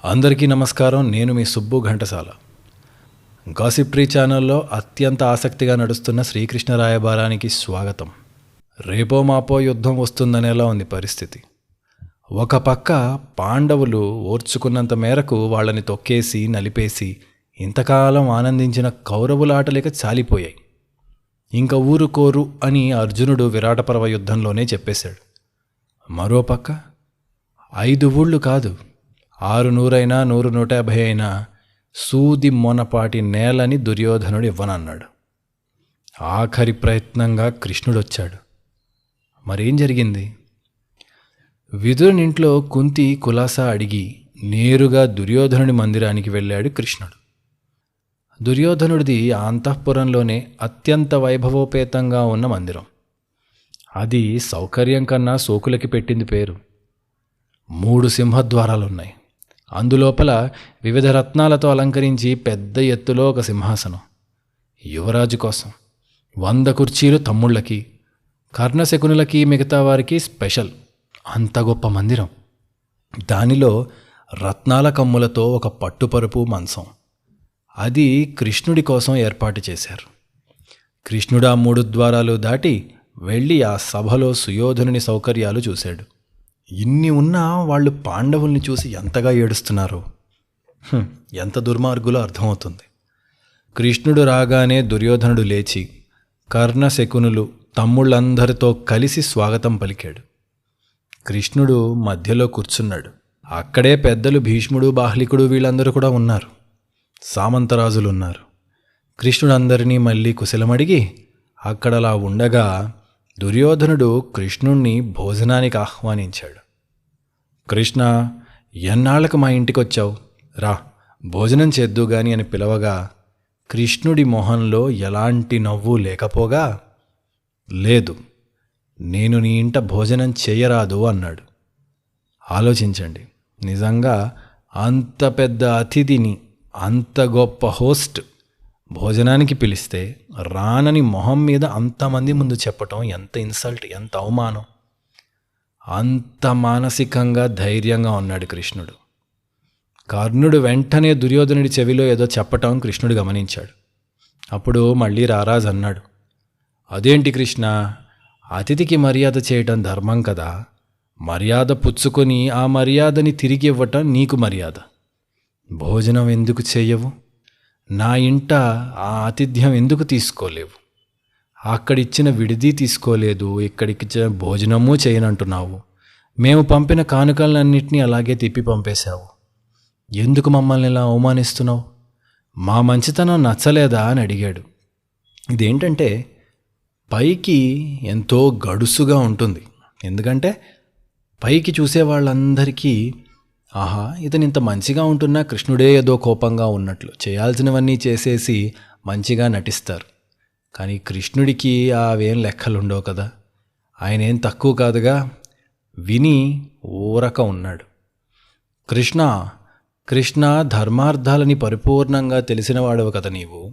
అందరికీ నమస్కారం. నేను మీ సుబ్బు ఘంటసాల. గాసిప్ ట్రీ ఛానల్లో అత్యంత ఆసక్తిగా నడుస్తున్న శ్రీకృష్ణ రాయబారానికి స్వాగతం. రేపో మాపో యుద్ధం వస్తుందనేలా ఉంది పరిస్థితి. ఒక పక్క పాండవులు ఓర్చుకున్నంత మేరకు వాళ్ళని తొక్కేసి నలిపేసి ఇంతకాలం ఆనందించిన కౌరవులాటలేక చాలిపోయాయి. ఇంక ఊరుకోరు అని అర్జునుడు విరాటపర్వ యుద్ధంలోనే చెప్పేశాడు. మరోపక్క 5 ఊళ్ళు కాదు, 600 100 అయినా సూది మొనపాటి నేలని దుర్యోధనుడు ఇవ్వనన్నాడు. ఆఖరి ప్రయత్నంగా కృష్ణుడొచ్చాడు. మరేం జరిగింది? విదురునింట్లో కుంతి కులాసా అడిగి నేరుగా దుర్యోధనుడి మందిరానికి వెళ్ళాడు కృష్ణుడు. దుర్యోధనుడిది అంతఃపురంలోనే అత్యంత వైభవోపేతంగా ఉన్న మందిరం. అది సౌకర్యం కన్నా సోకులకి పెట్టింది పేరు. 3 సింహద్వారాలున్నాయి. అందులోపల వివిధ రత్నాలతో అలంకరించి పెద్ద ఎత్తులో ఒక సింహాసనం, యువరాజు కోసం 100 కుర్చీలు తమ్ముళ్ళకి, కర్ణశకునులకి, మిగతా వారికి స్పెషల్. అంత గొప్ప మందిరం. దానిలో రత్నాల కమ్ములతో ఒక పట్టుపరుపు మంచం. అది కృష్ణుడి కోసం ఏర్పాటు చేశారు. కృష్ణుడు ఆ 3 ద్వారాలు దాటి వెళ్ళి ఆ సభలో సుయోధనుని సౌకర్యాలు చూశాడు. ఇన్ని ఉన్నా వాళ్ళు పాండవుల్ని చూసి ఎంతగా ఏడుస్తున్నారో, ఎంత దుర్మార్గులో అర్థమవుతుంది. కృష్ణుడు రాగానే దుర్యోధనుడు లేచి కర్ణశకునులు తమ్ముళ్ళందరితో కలిసి స్వాగతం పలికాడు. కృష్ణుడు మధ్యలో కూర్చున్నాడు. అక్కడే పెద్దలు భీష్ముడు, బాహ్లికుడు వీళ్ళందరూ కూడా ఉన్నారు. సామంతరాజులున్నారు. కృష్ణుడు అందరినీ మళ్ళీ కుశలమడిగి అక్కడలా ఉండగా దుర్యోధనుడు కృష్ణుణ్ణి భోజనానికి ఆహ్వానించాడు. కృష్ణ, ఎన్నాళ్ళకు మా ఇంటికొచ్చావు, రా భోజనం చేద్దుగాని అని పిలవగా కృష్ణుడి మొహంలో ఎలాంటి నవ్వు లేకపోగా, లేదు, నేను నీ ఇంట భోజనం చేయరాదు అన్నాడు. ఆలోచించండి, నిజంగా అంత పెద్ద అతిథిని, అంత గొప్ప హోస్ట్ భోజనానికి పిలిస్తే రానని మొహం మీద అంతమంది ముందు చెప్పటం ఎంత ఇన్సల్ట్, ఎంత అవమానం. అంత మానసికంగా ధైర్యంగా ఉన్నాడు కృష్ణుడు. కర్ణుడు వెంటనే దుర్యోధనుడి చెవిలో ఏదో చెప్పటం కృష్ణుడు గమనించాడు. అప్పుడు మళ్ళీ రారాజు అన్నాడు, అదేంటి కృష్ణ, అతిథికి మర్యాద చేయటం ధర్మం కదా, మర్యాద పుచ్చుకొని ఆ మర్యాదని తిరిగి ఇవ్వటం నీకు మర్యాద. భోజనం ఎందుకు చేయవు? నా ఇంట ఆ ఆతిథ్యం ఎందుకు తీసుకోలేవు? అక్కడిచ్చిన విడిది తీసుకోలేదు, ఇక్కడికిచ్చిన భోజనమూ చేయనంటున్నావు. మేము పంపిన కానుకలన్నింటినీ అలాగే తిప్పి పంపేశావు. ఎందుకు మమ్మల్ని ఇలా అవమానిస్తున్నావు? మా మంచితనం నచ్చలేదా అని అడిగాడు. ఇదేంటంటే పైకి ఎంతో గడుసుగా ఉంటుంది. ఎందుకంటే పైకి చూసే వాళ్ళందరికీ ఆహా, ఇతను ఇంత మంచిగా ఉంటున్నా కృష్ణుడే ఏదో కోపంగా ఉన్నట్లు చేయాల్సినవన్నీ చేసేసి మంచిగా నటిస్తారు. కానీ కృష్ణుడికి అవేం లెక్కలుండవు కదా, ఆయన ఏం తక్కువ కాదుగా. విని ఊరక ఉన్నాడు. కృష్ణ, కృష్ణ, ధర్మార్థాలని పరిపూర్ణంగా తెలిసినవాడవు కదా నీవు.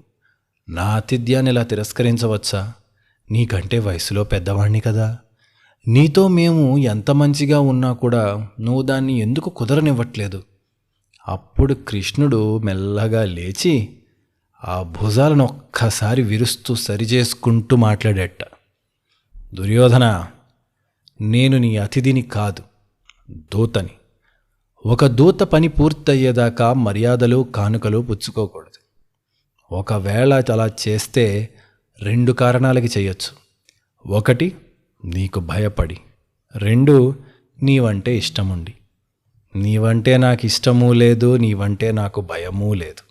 నా ఆతిథ్యాన్ని ఇలా తిరస్కరించవచ్చా? నీకంటే వయసులో పెద్దవాణ్ణి కదా. నీతో మేము ఎంత మంచిగా ఉన్నా కూడా నువ్వు దాన్ని ఎందుకు కుదరనివ్వట్లేదు? అప్పుడు కృష్ణుడు మెల్లగా లేచి ఆ భుజాలను ఒక్కసారి విరుస్తూ సరిచేసుకుంటూ మాట్లాడేట, దుర్యోధన, నేను నీ అతిథిని కాదు, దూతని. ఒక దూత పని పూర్తయ్యేదాకా మర్యాదలు కానుకలు పుచ్చుకోకూడదు. ఒకవేళ అలా చేస్తే 2 కారణాలకి చేయొచ్చు. 1, నీకు భయపడి, 2, నీవంటే ఇష్టముండి. నీవంటే నాకు ఇష్టమూ లేదు, నీవంటే నాకు భయమూ లేదు.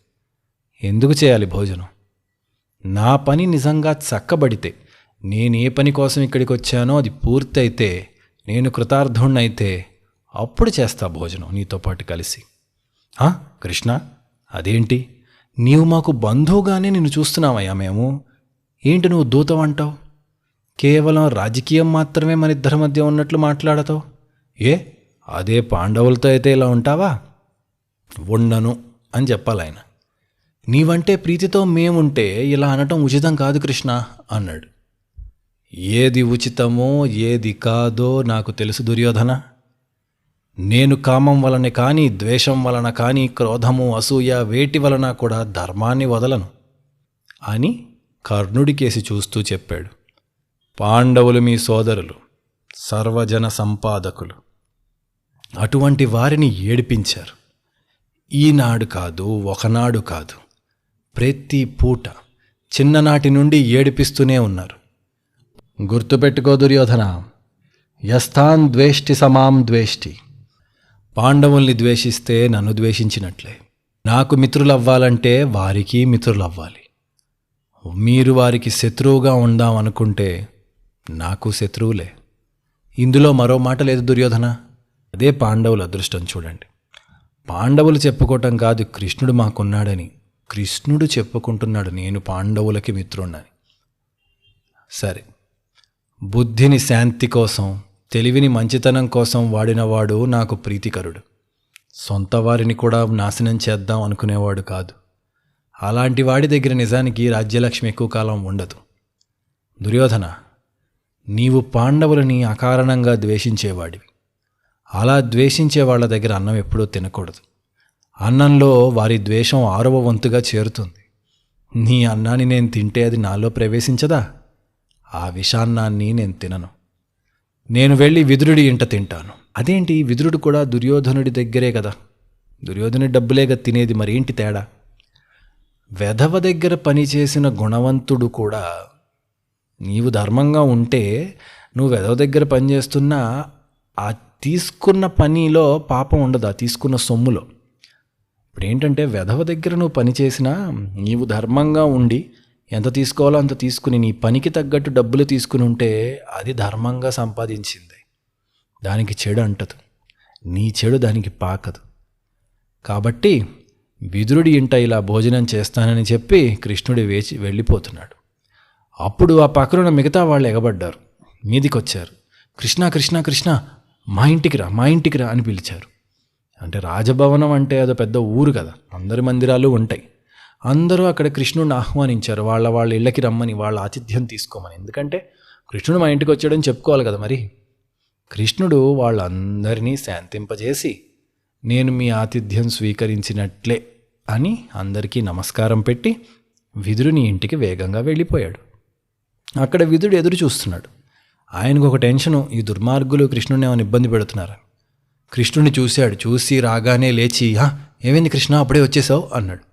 ఎందుకు చేయాలి భోజనం? నా పని నిజంగా చక్కబడితే, నేను ఏ పని కోసం ఇక్కడికి వచ్చానో అది పూర్తయితే, నేను కృతార్థుణ్ణైతే అప్పుడు చేస్తా భోజనం నీతో పాటు కలిసి. కృష్ణ, అదేంటి, నీవు మాకు బంధువుగానే నిన్ను చూస్తున్నామయ్యా మేము. ఏంటి నువ్వు దూతవంటావు? కేవలం రాజకీయం మాత్రమే మన ఇద్దరి మధ్య ఉన్నట్లు మాట్లాడతావు. అదే పాండవులతో అయితే ఇలా ఉంటావా? ఉండను అని చెప్పాలి ఆయన. నీవంటే ప్రీతితో మేముంటే ఇలా అనటం ఉచితం కాదు కృష్ణ అన్నాడు. ఏది ఉచితమో ఏది కాదో నాకు తెలుసు దుర్యోధన. నేను కామం వలన కానీ, ద్వేషం వలన కానీ, క్రోధము, అసూయ వేటి వలన కూడా ధర్మాన్ని వదలను అని కర్ణుడికేసి చూస్తూ చెప్పాడు. పాండవులు మీ సోదరులు, సర్వజన సంపాదకులు. అటువంటి వారిని ఏడిపించారు. ఈనాడు కాదు, ఒకనాడు కాదు, ప్రతి పూట చిన్ననాటి నుండి ఏడిపిస్తూనే ఉన్నారు. గుర్తుపెట్టుకో దుర్యోధన, యస్థాన్ ద్వేష్టి సమాం ద్వేష్టి. పాండవుల్ని ద్వేషిస్తే నన్ను ద్వేషించినట్లే. నాకు మిత్రులవ్వాలంటే వారికి మిత్రులవ్వాలి. మీరు వారికి శత్రువుగా ఉందామనుకుంటే నాకు శత్రువులే. ఇందులో మరో మాట లేదు దుర్యోధన. అదే పాండవుల అదృష్టం చూడండి. పాండవులు చెప్పుకోవటం కాదు, కృష్ణుడు మాకున్నాడని. కృష్ణుడు చెప్పుకుంటున్నాడు, నేను పాండవులకి మిత్రుణ్ణని. సరే, బుద్ధిని శాంతి కోసం, తెలివిని మంచితనం కోసం వాడినవాడు నాకు ప్రీతికరుడు. సొంత వారిని కూడా నాశనం చేద్దాం అనుకునేవాడు కాదు. అలాంటి వాడి దగ్గర నిజానికి రాజ్యలక్ష్మి ఎక్కువ కాలం ఉండదు. దుర్యోధన, నీవు పాండవులని అకారణంగా ద్వేషించేవాడివి. అలా ద్వేషించే వాళ్ళ దగ్గర అన్నం ఎప్పుడూ తినకూడదు. అన్నంలో వారి ద్వేషం 6వ వంతుగా చేరుతుంది. నీ అన్నాన్ని నేను తింటే అది నాలో ప్రవేశించదా? ఆ విషాన్నాన్ని నేను తినను. నేను వెళ్ళి విదురుడి ఇంట తింటాను. అదేంటి, విదురుడు కూడా దుర్యోధనుడి దగ్గరే కదా. దుర్యోధనుడి డబ్బులేగా తినేది, మరేంటి తేడా? వెధవ దగ్గర పనిచేసిన గుణవంతుడు కూడా, నీవు ధర్మంగా ఉంటే నువ్వు వెధవ దగ్గర పనిచేస్తున్నా ఆ తీసుకున్న పనిలో పాపం ఉండదు, ఆ తీసుకున్న సొమ్ములో. ఇప్పుడు ఏంటంటే, వెధవ దగ్గర నువ్వు పని చేసినా నీవు ధర్మంగా ఉండి ఎంత తీసుకోవాలో అంత తీసుకుని నీ పనికి తగ్గట్టు డబ్బులు తీసుకుని ఉంటే అది ధర్మంగా సంపాదించింది. దానికి చెడు అంటదు, నీ చెడు దానికి పాకదు. కాబట్టి విదురుడి ఇంట ఇలా భోజనం చేస్తానని చెప్పి కృష్ణుడు వెళ్ళిపోతున్నాడు. అప్పుడు ఆ పక్కనున్న మిగతా వాళ్ళు ఎగబడ్డారు, మీదికొచ్చారు. కృష్ణ కృష్ణ కృష్ణ, మా ఇంటికి రా, మా ఇంటికి రా అని పిలిచారు. అంటే రాజభవనం అంటే అదో పెద్ద ఊరు కదా, అందరి మందిరాలు ఉంటాయి. అందరూ అక్కడ కృష్ణుడిని ఆహ్వానించారు, వాళ్ళ ఇళ్ళకి రమ్మని, వాళ్ళ ఆతిథ్యం తీసుకోమని. ఎందుకంటే కృష్ణుడు మా ఇంటికి వచ్చాడని చెప్పుకోవాలి కదా. మరి కృష్ణుడు వాళ్ళందరినీ శాంతింపజేసి, నేను మీ ఆతిథ్యం స్వీకరించినట్లే అని అందరికీ నమస్కారం పెట్టి విదురుని ఇంటికి వేగంగా వెళ్ళిపోయాడు. అక్కడ విదురుడు ఎదురు చూస్తున్నాడు. ఆయనకు ఒక టెన్షను, ఈ దుర్మార్గులు కృష్ణుడిని ఏమైనా ఇబ్బంది పెడుతున్నారా. కృష్ణుడిని చూశాడు, చూసి రాగానే లేచి, ఏమైంది కృష్ణ, అప్పుడే వచ్చేసావు అన్నాడు.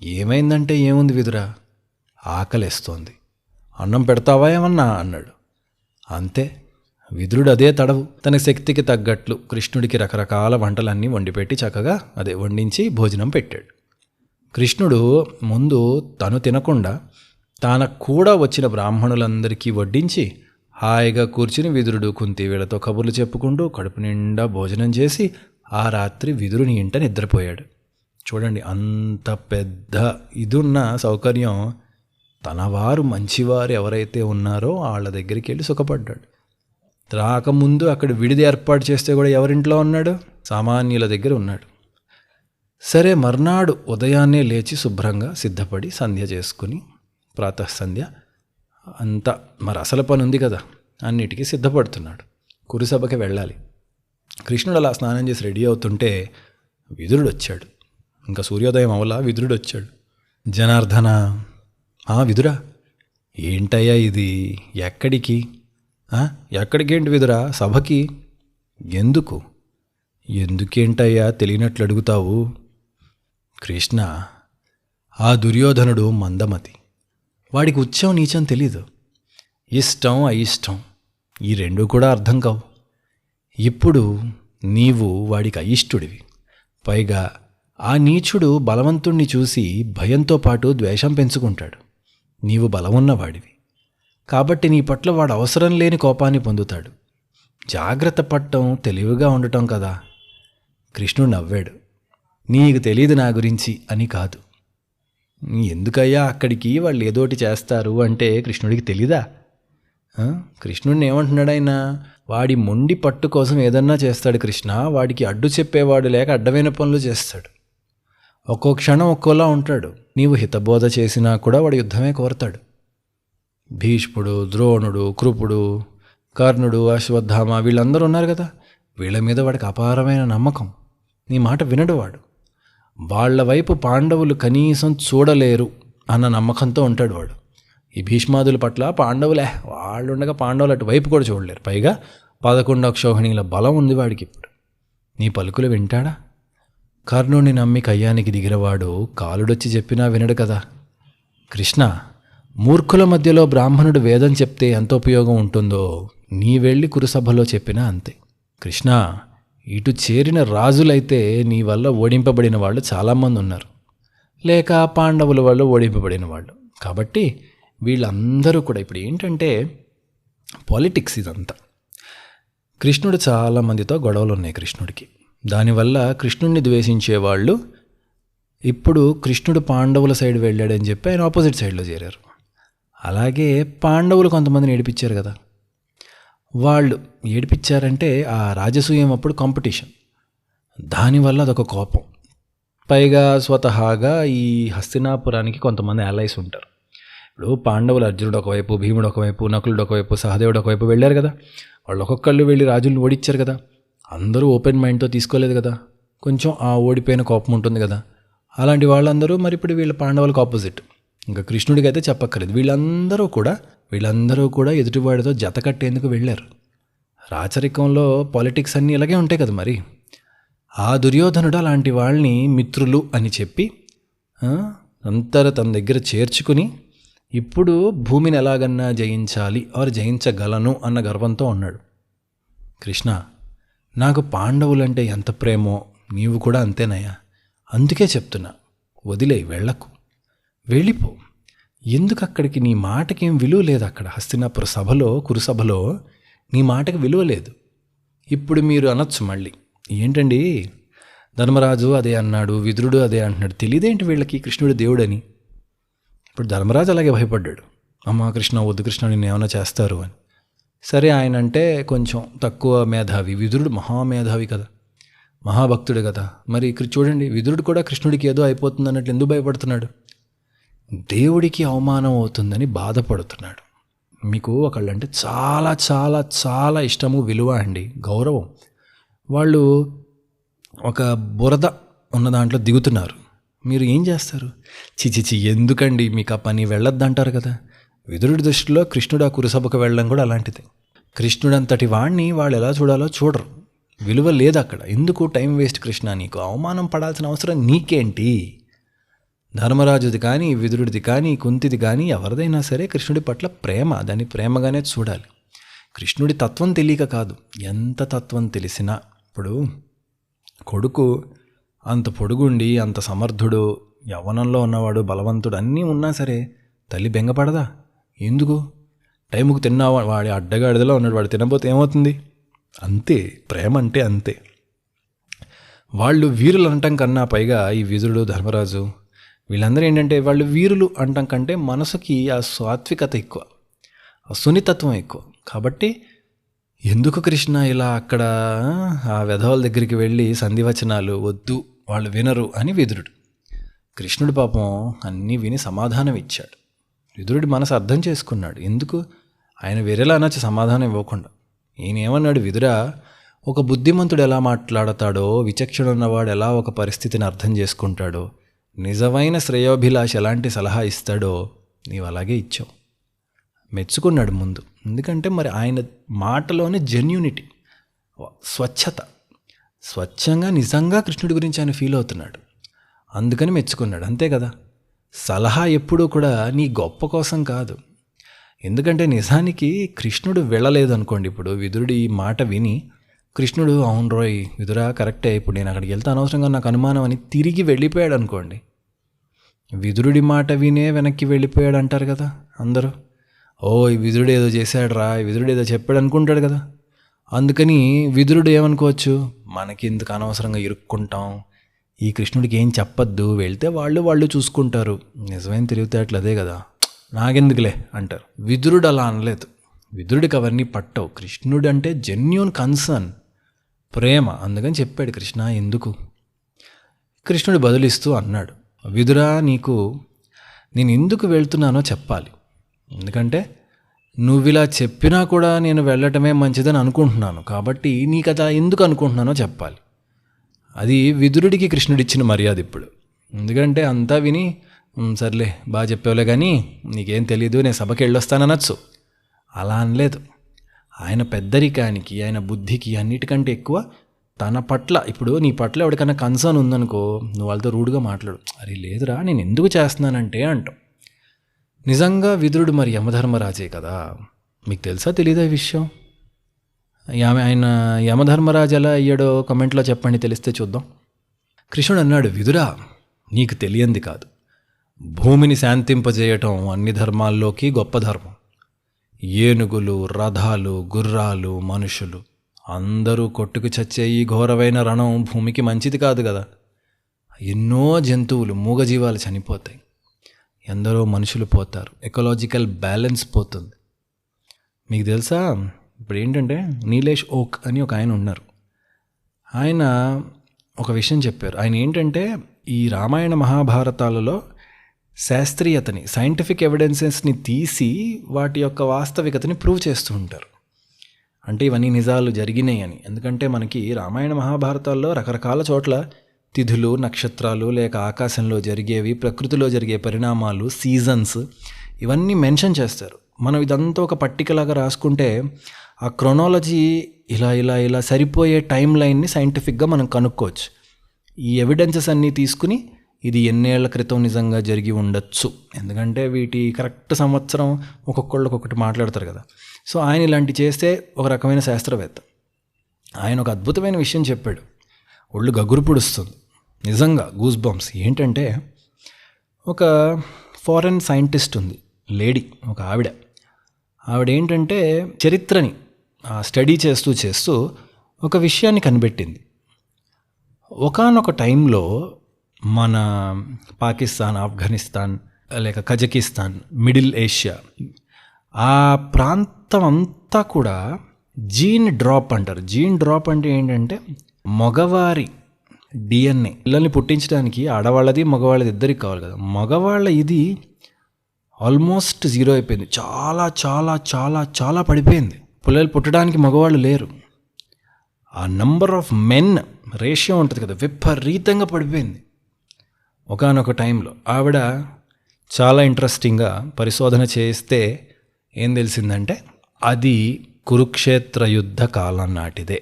ఏమైందంటే, ఏముంది విదురా, ఆకలేస్తోంది, అన్నం పెడతావా ఏమన్నా అన్నాడు. అంతే, విదురుడు అదే తడవు. తన శక్తికి తగ్గట్లు కృష్ణుడికి రకరకాల వంటలన్నీ వండిపెట్టి చక్కగా వండించి భోజనం పెట్టాడు. కృష్ణుడు ముందు తను తినకుండా తనకు కూడా వచ్చిన బ్రాహ్మణులందరికీ వడ్డించి హాయిగా కూర్చుని విదురుడు కుంతి వీళ్ళతో కబుర్లు చెప్పుకుంటూ కడుపు నిండా భోజనం చేసి ఆ రాత్రి విదురుని ఇంట నిద్రపోయాడు. చూడండి, అంత పెద్ద ఇదున్న సౌకర్యం తనవారు మంచివారు ఎవరైతే ఉన్నారో వాళ్ళ దగ్గరికి వెళ్ళి సుఖపడ్డాడు. రాకముందు అక్కడ విడిది ఏర్పాటు చేస్తే కూడా ఎవరింట్లో ఉన్నాడు? సామాన్యుల దగ్గర ఉన్నాడు. సరే, మర్నాడు ఉదయాన్నే లేచి శుభ్రంగా సిద్ధపడి సంధ్య చేసుకుని, ప్రాతఃసంధ్య అంతా మరి అసలు పని ఉంది కదా, అన్నిటికీ సిద్ధపడుతున్నాడు. కురుసభకి వెళ్ళాలి. కృష్ణుడు అలా స్నానం చేసి రెడీ అవుతుంటే విదురుడు వచ్చాడు. ఇంకా సూర్యోదయం అవలా విదురుడు వచ్చాడు. జనార్దన, విదురా, ఏంటయ్యా ఇది, ఎక్కడికి? ఎక్కడికేంటి విదురా, సభకి. ఎందుకు? ఎందుకేంటయ్యా తెలియనట్లు అడుగుతావు? కృష్ణ, ఆ దుర్యోధనుడు మందమతి, వాడికి ఉచ్చం నీచం తెలీదు. ఇష్టం అయిష్టం ఈ రెండూ కూడా అర్థం కావు. ఇప్పుడు నీవు వాడికి అయిష్టుడివి. పైగా ఆ నీచుడు బలవంతుణ్ణి చూసి భయంతో పాటు ద్వేషం పెంచుకుంటాడు. నీవు బలమున్నవాడివి కాబట్టి నీ పట్ల వాడు అవసరం లేని కోపాన్ని పొందుతాడు. జాగ్రత్త పడటం తెలివిగా ఉండటం కదా. కృష్ణుడు నవ్వాడు. నీకు తెలీదు నా గురించి అని కాదు. ఎందుకయ్యా అక్కడికి, వాళ్ళు ఏదోటి చేస్తారు అంటే కృష్ణుడికి తెలీదా? కృష్ణుడిని ఏమంటున్నాడు ఆయన? వాడి మొండి పట్టు కోసం ఏదన్నా చేస్తాడు కృష్ణ. వాడికి అడ్డు చెప్పేవాడు లేక అడ్డమైన పనులు చేస్తాడు. ఒక్కో క్షణం ఒక్కోలా ఉంటాడు. నీవు హితబోధ చేసినా కూడా వాడు యుద్ధమే కోరతాడు. భీష్ముడు, ద్రోణుడు, కృపుడు, కర్ణుడు, అశ్వత్థామ వీళ్ళందరూ ఉన్నారు కదా, వీళ్ళ మీద వాడికి అపారమైన నమ్మకం. నీ మాట వినడు వాడు. వాళ్ళ వైపు పాండవులు కనీసం చూడలేరు అన్న నమ్మకంతో ఉంటాడు వాడు. ఈ భీష్మాదుల పట్ల పాండవులే వాళ్ళు ఉండగా పాండవులు అటు వైపు కూడా చూడలేరు. పైగా 11 అక్షౌహిణీల బలం ఉంది వాడికి. ఇప్పుడు నీ పలుకులు వింటాడా? కర్ణుడిని నమ్మి కయ్యానికి దిగినవాడు కాలుడొచ్చి చెప్పినా వినడు కదా. కృష్ణ, మూర్ఖుల మధ్యలో బ్రాహ్మణుడు వేదం చెప్తే ఎంత ఉపయోగం ఉంటుందో నీ వెళ్ళి కురుసభలో చెప్పినా అంతే. కృష్ణ, ఇటు చేరిన రాజులైతే నీ వల్ల ఓడింపబడిన వాళ్ళు చాలామంది ఉన్నారు, లేక పాండవుల వల్ల ఓడింపబడిన వాళ్ళు. కాబట్టి వీళ్ళందరూ కూడా ఇప్పుడు ఏంటంటే పాలిటిక్స్ ఇదంతా. కృష్ణుడు చాలామందితో గొడవలు ఉన్నాయి కృష్ణుడికి. దానివల్ల కృష్ణుడిని ద్వేషించేవాళ్ళు ఇప్పుడు కృష్ణుడు పాండవుల సైడ్ వెళ్ళాడని చెప్పి ఆయన ఆపోజిట్ సైడ్లో చేరారు. అలాగే పాండవులు కొంతమందిని ఏడిపించారు కదా. వాళ్ళు ఏడిపించారంటే ఆ రాజసూయం అప్పుడు కాంపిటీషన్, దానివల్ల అదొక కోపం. పైగా స్వతహాగా ఈ హస్తినాపురానికి కొంతమంది allies ఉంటారు. ఇప్పుడు పాండవులు అర్జునుడు ఒకవైపు, భీముడు ఒకవైపు, నకులుడు ఒకవైపు, సహదేవుడు ఒకవైపు వెళ్ళారు కదా. వాళ్ళు ఒక్కొక్కళ్ళు వెళ్ళి రాజులను ఓడించారు కదా. అందరూ ఓపెన్ మైండ్తో తీసుకోలేదు కదా. కొంచెం ఆ ఓడిపోయిన కోపం ఉంటుంది కదా. అలాంటి వాళ్ళందరూ మరి ఇప్పుడు వీళ్ళ పాండవులకు ఆపోజిట్. ఇంకా కృష్ణుడికి అయితే చెప్పక్కర్లేదు. వీళ్ళందరూ కూడా ఎదుటివాడితో జత కట్టేందుకు వెళ్ళారు. రాచరికంలో పాలిటిక్స్ అన్నీ ఇలాగే ఉంటాయి కదా. మరి ఆ దుర్యోధనుడు అలాంటి వాళ్ళని మిత్రులు అని చెప్పి అంతర తన దగ్గర చేర్చుకుని ఇప్పుడు భూమిని ఎలాగన్నా జయించాలి ఆర్ జయించగలను అన్న గర్వంతో ఉన్నాడు. కృష్ణ, నాకు పాండవులంటే ఎంత ప్రేమో నీవు కూడా అంతేనయ్యా. అందుకే చెప్తున్నా, వదిలే, వెళ్ళకు, వెళ్ళిపో. ఎందుకు అక్కడికి? నీ మాటకేం విలువ లేదు అక్కడ. హస్తినాపుర సభలో, కురుసభలో నీ మాటకి విలువ లేదు. ఇప్పుడు మీరు అనొచ్చు మళ్ళీ, ఏంటండి ధర్మరాజు అదే అన్నాడు, విదురుడు అదే అంటున్నాడు, తెలియదేంటి వీళ్ళకి కృష్ణుడు దేవుడని? ఇప్పుడు ధర్మరాజు అలాగే భయపడ్డాడు, అమ్మ కృష్ణ వద్దు, కృష్ణ నిన్ను ఏమైనా చేస్తారు అని. సరే, ఆయన అంటే కొంచెం తక్కువ మేధావి, విదురుడు మహామేధావి కదా, మహాభక్తుడు కదా. మరి ఇక్కడ చూడండి, విదురుడు కూడా కృష్ణుడికి ఏదో అయిపోతుంది అన్నట్లు ఎందుకు భయపడుతున్నాడు? దేవుడికి అవమానం అవుతుందని బాధపడుతున్నాడు. మీకు ఒకళ్ళంటే చాలా చాలా చాలా ఇష్టము, విలువ అండి, గౌరవం. వాళ్ళు ఒక బురద ఉన్న దాంట్లో దిగుతున్నారు, మీరు ఏం చేస్తారు? చిచిచి ఎందుకండి మీకు ఆ పని, వెళ్ళొద్దంటారు కదా. విదురుడి దృష్టిలో కృష్ణుడు ఆ కురుసభకు వెళ్ళడం కూడా అలాంటిదే. కృష్ణుడంతటి వాణ్ణి వాళ్ళు ఎలా చూడాలో చూడరు, విలువ లేదు అక్కడ. ఎందుకు టైం వేస్ట్ కృష్ణ, నీకు అవమానం పడాల్సిన అవసరం నీకేంటి? ధర్మరాజుది కానీ, విదురుడిది కానీ, కుంతిది కానీ, ఎవరిదైనా సరే కృష్ణుడి పట్ల ప్రేమ, దాన్ని ప్రేమగానే చూడాలి. కృష్ణుడి తత్వం తెలియక కాదు, ఎంత తత్వం తెలిసినా. ఇప్పుడు కొడుకు అంత పొడుగుండి, అంత సమర్థుడు, యవ్వనంలో ఉన్నవాడు, బలవంతుడు అన్నీ ఉన్నా సరే తల్లి బెంగపడదా? ఎందుకు? టైంకు తిన్నావా, వాడి అడ్డగాడిదలో ఉన్నాడు, వాడు తినబోతే ఏమవుతుంది? అంతే, ప్రేమ అంటే అంతే. వాళ్ళు వీరులు అనటం కన్నా పైగా ఈ విదురుడు, ధర్మరాజు వీళ్ళందరూ ఏంటంటే, వాళ్ళు వీరులు అనటం కంటే మనసుకి ఆ సాత్వికత ఎక్కువ, ఆ సున్నితత్వం ఎక్కువ. కాబట్టి ఎందుకు కృష్ణ ఇలా అక్కడ ఆ వెధవల దగ్గరికి వెళ్ళి సంధివచనాలు వద్దు, వాళ్ళు వినరు అని విదురుడు. కృష్ణుడు పాపం అన్నీ విని సమాధానం ఇచ్చాడు. విదురుడి మనసు అర్థం చేసుకున్నాడు. ఎందుకు ఆయన వేరేలా అనొచ్చు సమాధానం ఇవ్వకుండా. ఈయన ఏమన్నాడు, విదురా, ఒక బుద్ధిమంతుడు ఎలా మాట్లాడతాడో, విచక్షణ ఉన్నవాడు ఎలా ఒక పరిస్థితిని అర్థం చేసుకుంటాడో, నిజమైన శ్రేయోభిలాష్ ఎలాంటి సలహా ఇస్తాడో నీవు అలాగే ఇచ్చావు. మెచ్చుకున్నాడు ముందు. ఎందుకంటే మరి ఆయన మాటలోని జెన్యూనిటీ, స్వచ్ఛత, స్వచ్ఛంగా నిజంగా కృష్ణుడి గురించి ఆయన ఫీల్ అవుతున్నాడు, అందుకని మెచ్చుకున్నాడు. అంతే కదా. సలహా ఎప్పుడూ కూడా నీ గొప్ప కోసం కాదు. ఎందుకంటే నిజానికి కృష్ణుడు వెళ్ళలేదు అనుకోండి. ఇప్పుడు విదురుడి ఈ మాట విని కృష్ణుడు అవును రోయ్ విదురా కరెక్టే, ఇప్పుడు నేను అక్కడికి వెళ్తే అనవసరంగా నాకు అనుమానం అని తిరిగి వెళ్ళిపోయాడు అనుకోండి. విదురుడి మాట వినే వెనక్కి వెళ్ళిపోయాడు అంటారు కదా అందరూ. ఓ ఈ విదురుడు ఏదో చేశాడు రా, విదురుడు ఏదో చెప్పాడు అనుకుంటాడు కదా. అందుకని విదురుడు ఏమనుకోవచ్చు, మనకి ఎందుకు అనవసరంగా ఇరుక్కుంటాం, ఈ కృష్ణుడికి ఏం చెప్పొద్దు, వెళ్తే వాళ్ళు చూసుకుంటారు. నిజమైన తెలివితేటలు అదే కదా, నాకెందుకులే అంటారు. విదురుడు అలా అనలేదు. విదురుడికి అవన్నీ పట్టవు. కృష్ణుడు అంటే జెన్యూన్ కన్సర్న్, ప్రేమ, అందుకని చెప్పాడు కృష్ణ ఎందుకు. కృష్ణుడు బదులిస్తూ అన్నాడు, విదురా, నీకు నేను ఎందుకు వెళ్తున్నానో చెప్పాలి. ఎందుకంటే నువ్విలా చెప్పినా కూడా నేను వెళ్ళటమే మంచిదని అనుకుంటున్నాను. కాబట్టి నీకు అలా ఎందుకు అనుకుంటున్నానో చెప్పాలి. అది విదురుడికి కృష్ణుడిచ్చిన మర్యాద ఇప్పుడు. ఎందుకంటే అంతా విని సర్లే బాగా చెప్పావులే కానీ నీకేం తెలీదు, నేను సభకి వెళ్ళొస్తాననొచ్చు. అలా అనలేదు. ఆయన పెద్దరికానికి, ఆయన బుద్ధికి అన్నిటికంటే ఎక్కువ తన పట్ల, ఇప్పుడు నీ పట్ల ఎవరికైనా కన్సర్న్ ఉందనుకో, నువ్వు వాళ్ళతో రూడ్గా మాట్లాడు. అరే లేదురా, నేను ఎందుకు చేస్తున్నానంటే అంటాం. నిజంగా విదురుడు మరి యమధర్మరాజే కదా. మీకు తెలుసా తెలీదా ఈ విషయం? ఆయన యమధర్మరాజు ఎలా అయ్యాడో కమెంట్లో చెప్పండి, తెలిస్తే చూద్దాం. కృష్ణుడు అన్నాడు, విదురా నీకు తెలియంది కాదు. భూమిని శాంతింపజేయటం అన్ని ధర్మాల్లోకి గొప్ప ధర్మం. ఏనుగులు, రథాలు, గుర్రాలు, మనుషులు అందరూ కొట్టుకు చచ్చే ఈ ఘోరమైన రణం భూమికి మంచిది కాదు కదా. ఎన్నో జంతువులు, మూగజీవాలు చనిపోతాయి, ఎందరో మనుషులు పోతారు, ఎకలాజికల్ బ్యాలెన్స్ పోతుంది. మీకు తెలుసా, ఇప్పుడు ఏంటంటే నీలేష్ ఓక్ అని ఒక ఆయన ఉన్నారు. ఆయన ఒక విషయం చెప్పారు. ఆయన ఏంటంటే ఈ రామాయణ మహాభారతాలలో శాస్త్రీయతని, సైంటిఫిక్ ఎవిడెన్సెస్ని తీసి వాటి యొక్క వాస్తవికతని ప్రూవ్ చేస్తూ ఉంటారు. అంటే ఇవన్నీ నిజాలు జరిగినాయి అని. ఎందుకంటే మనకి రామాయణ మహాభారతాల్లో రకరకాల చోట్ల తిథులు, నక్షత్రాలు, లేక ఆకాశంలో జరిగేవి, ప్రకృతిలో జరిగే పరిణామాలు, సీజన్స్, ఇవన్నీ మెన్షన్ చేస్తారు. మనం ఇదంతా ఒక పట్టికలాగా రాసుకుంటే ఆ క్రొనాలజీ ఇలా ఇలా ఇలా సరిపోయే టైం లైన్ని సైంటిఫిక్గా మనం కనుక్కోవచ్చు. ఈ ఎవిడెన్సెస్ అన్నీ తీసుకుని ఇది ఎన్నేళ్ల క్రితం నిజంగా జరిగి ఉండొచ్చు, ఎందుకంటే వీటి కరెక్ట్ సంవత్సరం ఒక్కొక్కళ్ళు ఒక్కొక్కటి మాట్లాడతారు కదా. సో ఆయన ఇలాంటి చేస్తే ఒక రకమైన శాస్త్రవేత్త. ఆయన ఒక అద్భుతమైన విషయం చెప్పాడు, ఒళ్ళు గగురు పుడుస్తుంది, నిజంగా గూస్ బంప్స్. ఏంటంటే ఒక ఫారెన్ సైంటిస్ట్ ఉంది, లేడీ, ఒక ఆవిడ ఏంటంటే చరిత్రని స్టడీ చేస్తూ చేస్తూ ఒక విషయాన్ని కనిపెట్టింది. ఒకానొక టైంలో మన పాకిస్తాన్, ఆఫ్ఘనిస్తాన్, లేక కజకిస్తాన్, మిడిల్ ఏషియా ఆ ప్రాంతం అంతా కూడా జీన్ డ్రాప్ అంటారు. జీన్ డ్రాప్ అంటే ఏంటంటే మగవారి డిఎన్ఏ, పిల్లల్ని పుట్టించడానికి ఆడవాళ్ళది మగవాళ్ళది ఇద్దరికి కావాలి కదా. మగవాళ్ళ ఇది ఆల్మోస్ట్ జీరో అయిపోయింది, చాలా చాలా చాలా చాలా పడిపోయింది. పిల్లలు పుట్టడానికి మగవాళ్ళు లేరు. ఆ నంబర్ ఆఫ్ మెన్ రేషియో ఉంటుంది కదా, విపరీతంగా పడిపోయింది. ఒకానొక టైంలో ఆవిడ చాలా ఇంట్రెస్టింగ్గా పరిశోధన చేస్తే ఏం తెలిసిందంటే అది కురుక్షేత్ర యుద్ధ కాలం నాటిదే.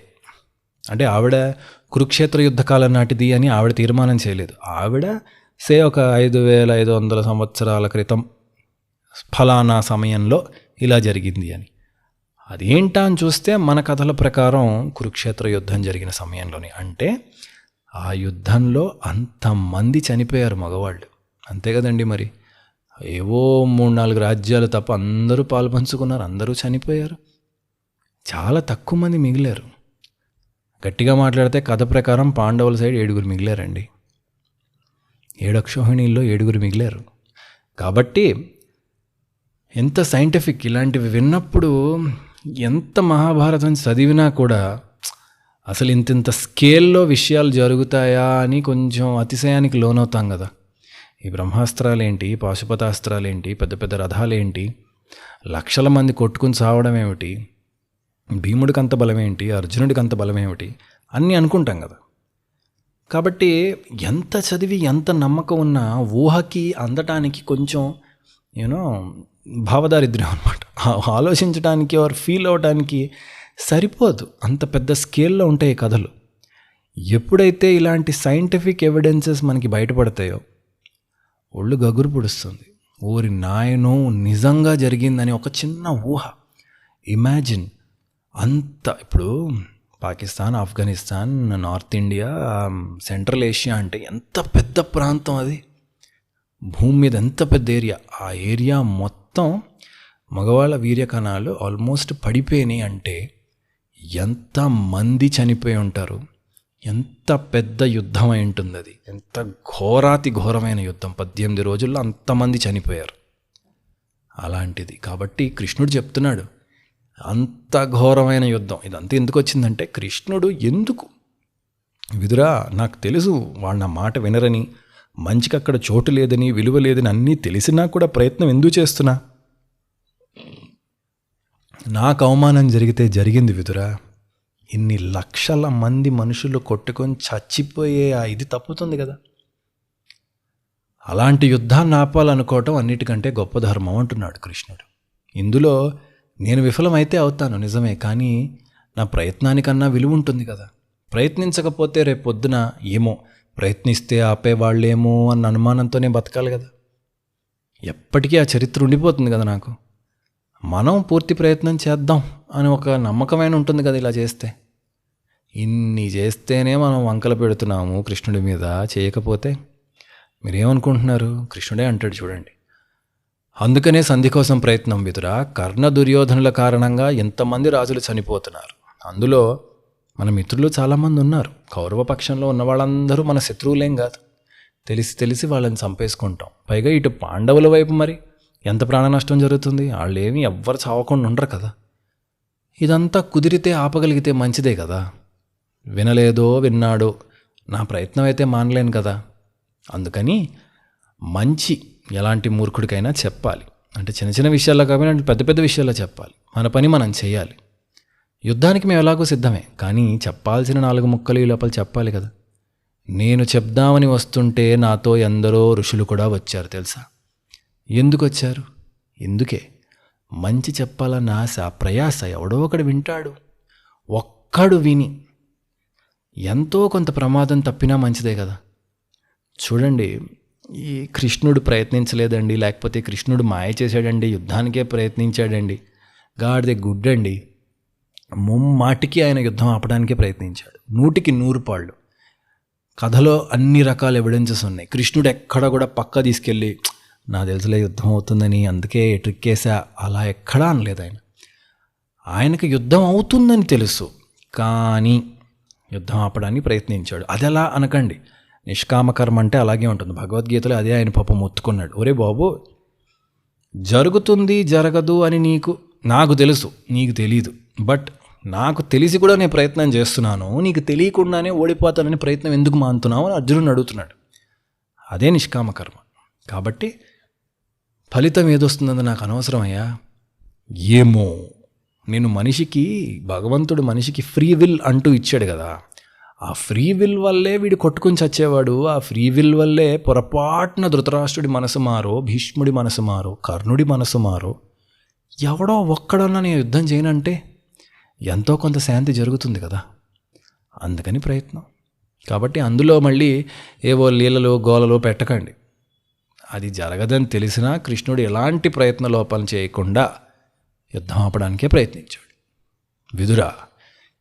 అంటే ఆవిడ కురుక్షేత్ర యుద్ధ కాలం నాటిది అని ఆవిడ తీర్మానం చేయలేదు. ఆవిడ ఒక 5500 సంవత్సరాల క్రితం ఫలానా సమయంలో ఇలా జరిగింది అని. అదేంటా అని చూస్తే మన కథల ప్రకారం కురుక్షేత్ర యుద్ధం జరిగిన సమయంలోనే. అంటే ఆ యుద్ధంలో అంతమంది చనిపోయారు మగవాళ్ళు, అంతే కదండి. మరి ఏవో 3-4 రాజ్యాలు తప్ప అందరూ పాల్పంచుకున్నారు, అందరూ చనిపోయారు, చాలా తక్కువ మంది మిగిలారు. గట్టిగా మాట్లాడితే కథ ప్రకారం పాండవుల సైడ్ 7 మిగిలారండి. 7 అక్షోహిణీల్లో 7 మిగిలారు. కాబట్టి ఎంత సైంటిఫిక్, ఇలాంటివి విన్నప్పుడు ఎంత మహాభారతం చదివినా కూడా అసలు ఇంత స్కేల్లో విషయాలు జరుగుతాయా అని కొంచెం అతిశయానికి లోనవుతాం కదా. ఈ బ్రహ్మాస్త్రాలేంటి, పాశుపతాస్త్రాలేంటి, పెద్ద పెద్ద రథాలేంటి, లక్షల మంది కొట్టుకుని చావడం ఏమిటి, భీముడికి అంత బలమేంటి, అర్జునుడికి అంత బలమేమిటి అన్నీ అనుకుంటాం కదా. కాబట్టి ఎంత చదివి ఎంత నమ్మకం ఉన్నా ఊహకి అందటానికి కొంచెం భావదారిద్ర్యం అనమాట. ఆలోచించడానికి ఆర్ ఫీల్ అవడానికి సరిపోదు, అంత పెద్ద స్కేల్లో ఉంటాయి కథలు. ఎప్పుడైతే ఇలాంటి సైంటిఫిక్ ఎవిడెన్సెస్ మనకి బయటపడతాయో ఒళ్ళు గగురు పుడుస్తుంది. ఊరి నాయనో నిజంగా జరిగిందని ఒక చిన్న ఊహ, ఇమాజిన్. అంత ఇప్పుడు Pakistan, Afghanistan, north India, central Asia అంటే ఎంత పెద్ద ప్రాంతం అది, భూమి మీద ఎంత పెద్ద ఏరియా. ఆ ఏరియా మొత్తం మగవాళ్ళ వీర్యకణాలు ఆల్మోస్ట్ పడిపోయినాయి అంటే ఎంతమంది చనిపోయి ఉంటారు, ఎంత పెద్ద యుద్ధం అయి ఉంటుంది అది, ఎంత ఘోరాతి ఘోరమైన యుద్ధం. 18 రోజుల్లో అంతమంది చనిపోయారు. అలాంటిది కాబట్టి కృష్ణుడు చెప్తున్నాడు అంత ఘోరమైన యుద్ధం. ఇదంతా ఎందుకు వచ్చిందంటే కృష్ణుడు ఎందుకు, విదురా నాకు తెలుసు వాళ్ళు నా మాట వినరని, మంచికి అక్కడ చోటు లేదని, విలువ లేదని అన్నీ తెలిసినా కూడా ప్రయత్నం ఎందుకు చేస్తున్నా, నాకు అవమానం జరిగితే జరిగింది విదురా. ఇన్ని లక్షల మంది మనుషులు కొట్టుకొని చచ్చిపోయే ఆ ఇది తప్పుతుంది కదా. అలాంటి యుద్ధాన్ని ఆపాలనుకోవటం అన్నిటికంటే గొప్ప ధర్మం అంటున్నాడు కృష్ణుడు. ఇందులో నేను విఫలమైతే అవుతాను నిజమే, కానీ నా ప్రయత్నానికన్నా విలువ ఉంటుంది కదా. ప్రయత్నించకపోతే రేపు పొద్దున ఏమో ప్రయత్నిస్తే ఆపేవాళ్ళేమో అన్న అనుమానంతోనే బతకాలి కదా. ఎప్పటికీ ఆ చరిత్ర ఉండిపోతుంది కదా నాకు. మనం పూర్తి ప్రయత్నం చేద్దాం అని ఒక నమ్మకమైన ఉంటుంది కదా ఇలా చేస్తే. ఇన్ని చేస్తేనే మనం వంకలు పెడుతున్నాము కృష్ణుడి మీద. చేయకపోతే మీరేమనుకుంటున్నారు? కృష్ణుడే అంటాడు చూడండి, అందుకనే సంధి కోసం ప్రయత్నం విదురా. కర్ణ దుర్యోధనుల కారణంగా ఎంతమంది రాజులు చనిపోతున్నారు. అందులో మన మిత్రులు చాలామంది ఉన్నారు. కౌరవ పక్షంలో ఉన్న వాళ్ళందరూ మన శత్రువులేం కాదు. తెలిసి తెలిసి వాళ్ళని చంపేసుకుంటాం. పైగా ఇటు పాండవుల వైపు మరి ఎంత ప్రాణ నష్టం జరుగుతుంది. వాళ్ళు ఏమీ ఎవ్వరు చావకుండా ఉండరు కదా. ఇదంతా కుదిరితే ఆపగలిగితే మంచిదే కదా. వినలేదో విన్నాడో, నా ప్రయత్నం అయితే మానలేను కదా. అందుకని మంచి ఎలాంటి మూర్ఖుడికైనా చెప్పాలి. అంటే చిన్న చిన్న విషయాల్లో కాబట్టి పెద్ద పెద్ద విషయాల్లో చెప్పాలి. మన పని మనం చేయాలి. యుద్ధానికి మేము ఎలాగో సిద్ధమే, కానీ చెప్పాల్సిన 4 ముక్కలు ఈ లోపల చెప్పాలి కదా. నేను చెప్దామని వస్తుంటే నాతో ఎందరో ఋషులు కూడా వచ్చారు తెలుసా. ఎందుకు వచ్చారు? ఎందుకే మంచి చెప్పాలన్న ఆశ, ప్రయాస. ఎవడో ఒకడు వింటాడు. ఒక్కడు విని ఎంతో కొంత ప్రమాదం తప్పినా మంచిదే కదా. చూడండి, ఈ కృష్ణుడు ప్రయత్నించలేదండి, లేకపోతే కృష్ణుడు మాయ చేశాడండి, యుద్ధానికే ప్రయత్నించాడండి, గాడిదే గుడ్డండి. ముమ్మాటికి ఆయన యుద్ధం ఆపడానికే ప్రయత్నించాడు. 100కి 100 పాళ్ళు. కథలో అన్ని రకాల ఎవిడెన్సెస్ ఉన్నాయి. కృష్ణుడు ఎక్కడ కూడా పక్క తీసుకెళ్ళి నా తెలుసులే యుద్ధం అవుతుందని అందుకే ట్రిక్కేసా అలా ఎక్కడా అనలేదు. ఆయనకు యుద్ధం అవుతుందని తెలుసు, కానీ యుద్ధం ఆపడానికి ప్రయత్నించాడు. అది ఎలా అనకండి. నిష్కామకర్మ అంటే అలాగే ఉంటుంది. భగవద్గీతలో అదే ఆయన పాపం మొత్తుకున్నాడు. ఒరే బాబు, జరుగుతుంది జరగదు అని నాకు తెలుసు, నీకు తెలీదు. బట్ నాకు తెలిసి కూడా నేను ప్రయత్నం చేస్తున్నాను, నీకు తెలియకుండానే ఓడిపోతానని ప్రయత్నం ఎందుకు మానుతున్నావు అని అర్జునుడిని అడుగుతున్నాడు. అదే నిష్కామకర్మ. కాబట్టి ఫలితం ఏదొస్తుందని నాకు అనవసరమయ్యా. ఏమో, నేను భగవంతుడు మనిషికి ఫ్రీ విల్ అంటూ ఇచ్చాడు కదా. ఆ ఫ్రీ విల్ వల్లే వీడు కొట్టుకుని చచ్చేవాడు. ఆ ఫ్రీ విల్ వల్లే పొరపాటున ధృతరాష్ట్రుడి మనసు మారో, భీష్ముడి మనసు మారో, కర్ణుడి మనసు మారో, ఎవడో ఒక్కడన్నా నేను యుద్ధం చేయనంటే ఎంతో కొంత శాంతి జరుగుతుంది కదా. అందుకని ప్రయత్నం. కాబట్టి అందులో మళ్ళీ ఏవో లీలలో గోలలో పెట్టకండి. అది జరగదని తెలిసినా కృష్ణుడు ఎలాంటి ప్రయత్న లోపం చేయకుండా యుద్ధం ఆపడానికే ప్రయత్నించాడు. విదురా,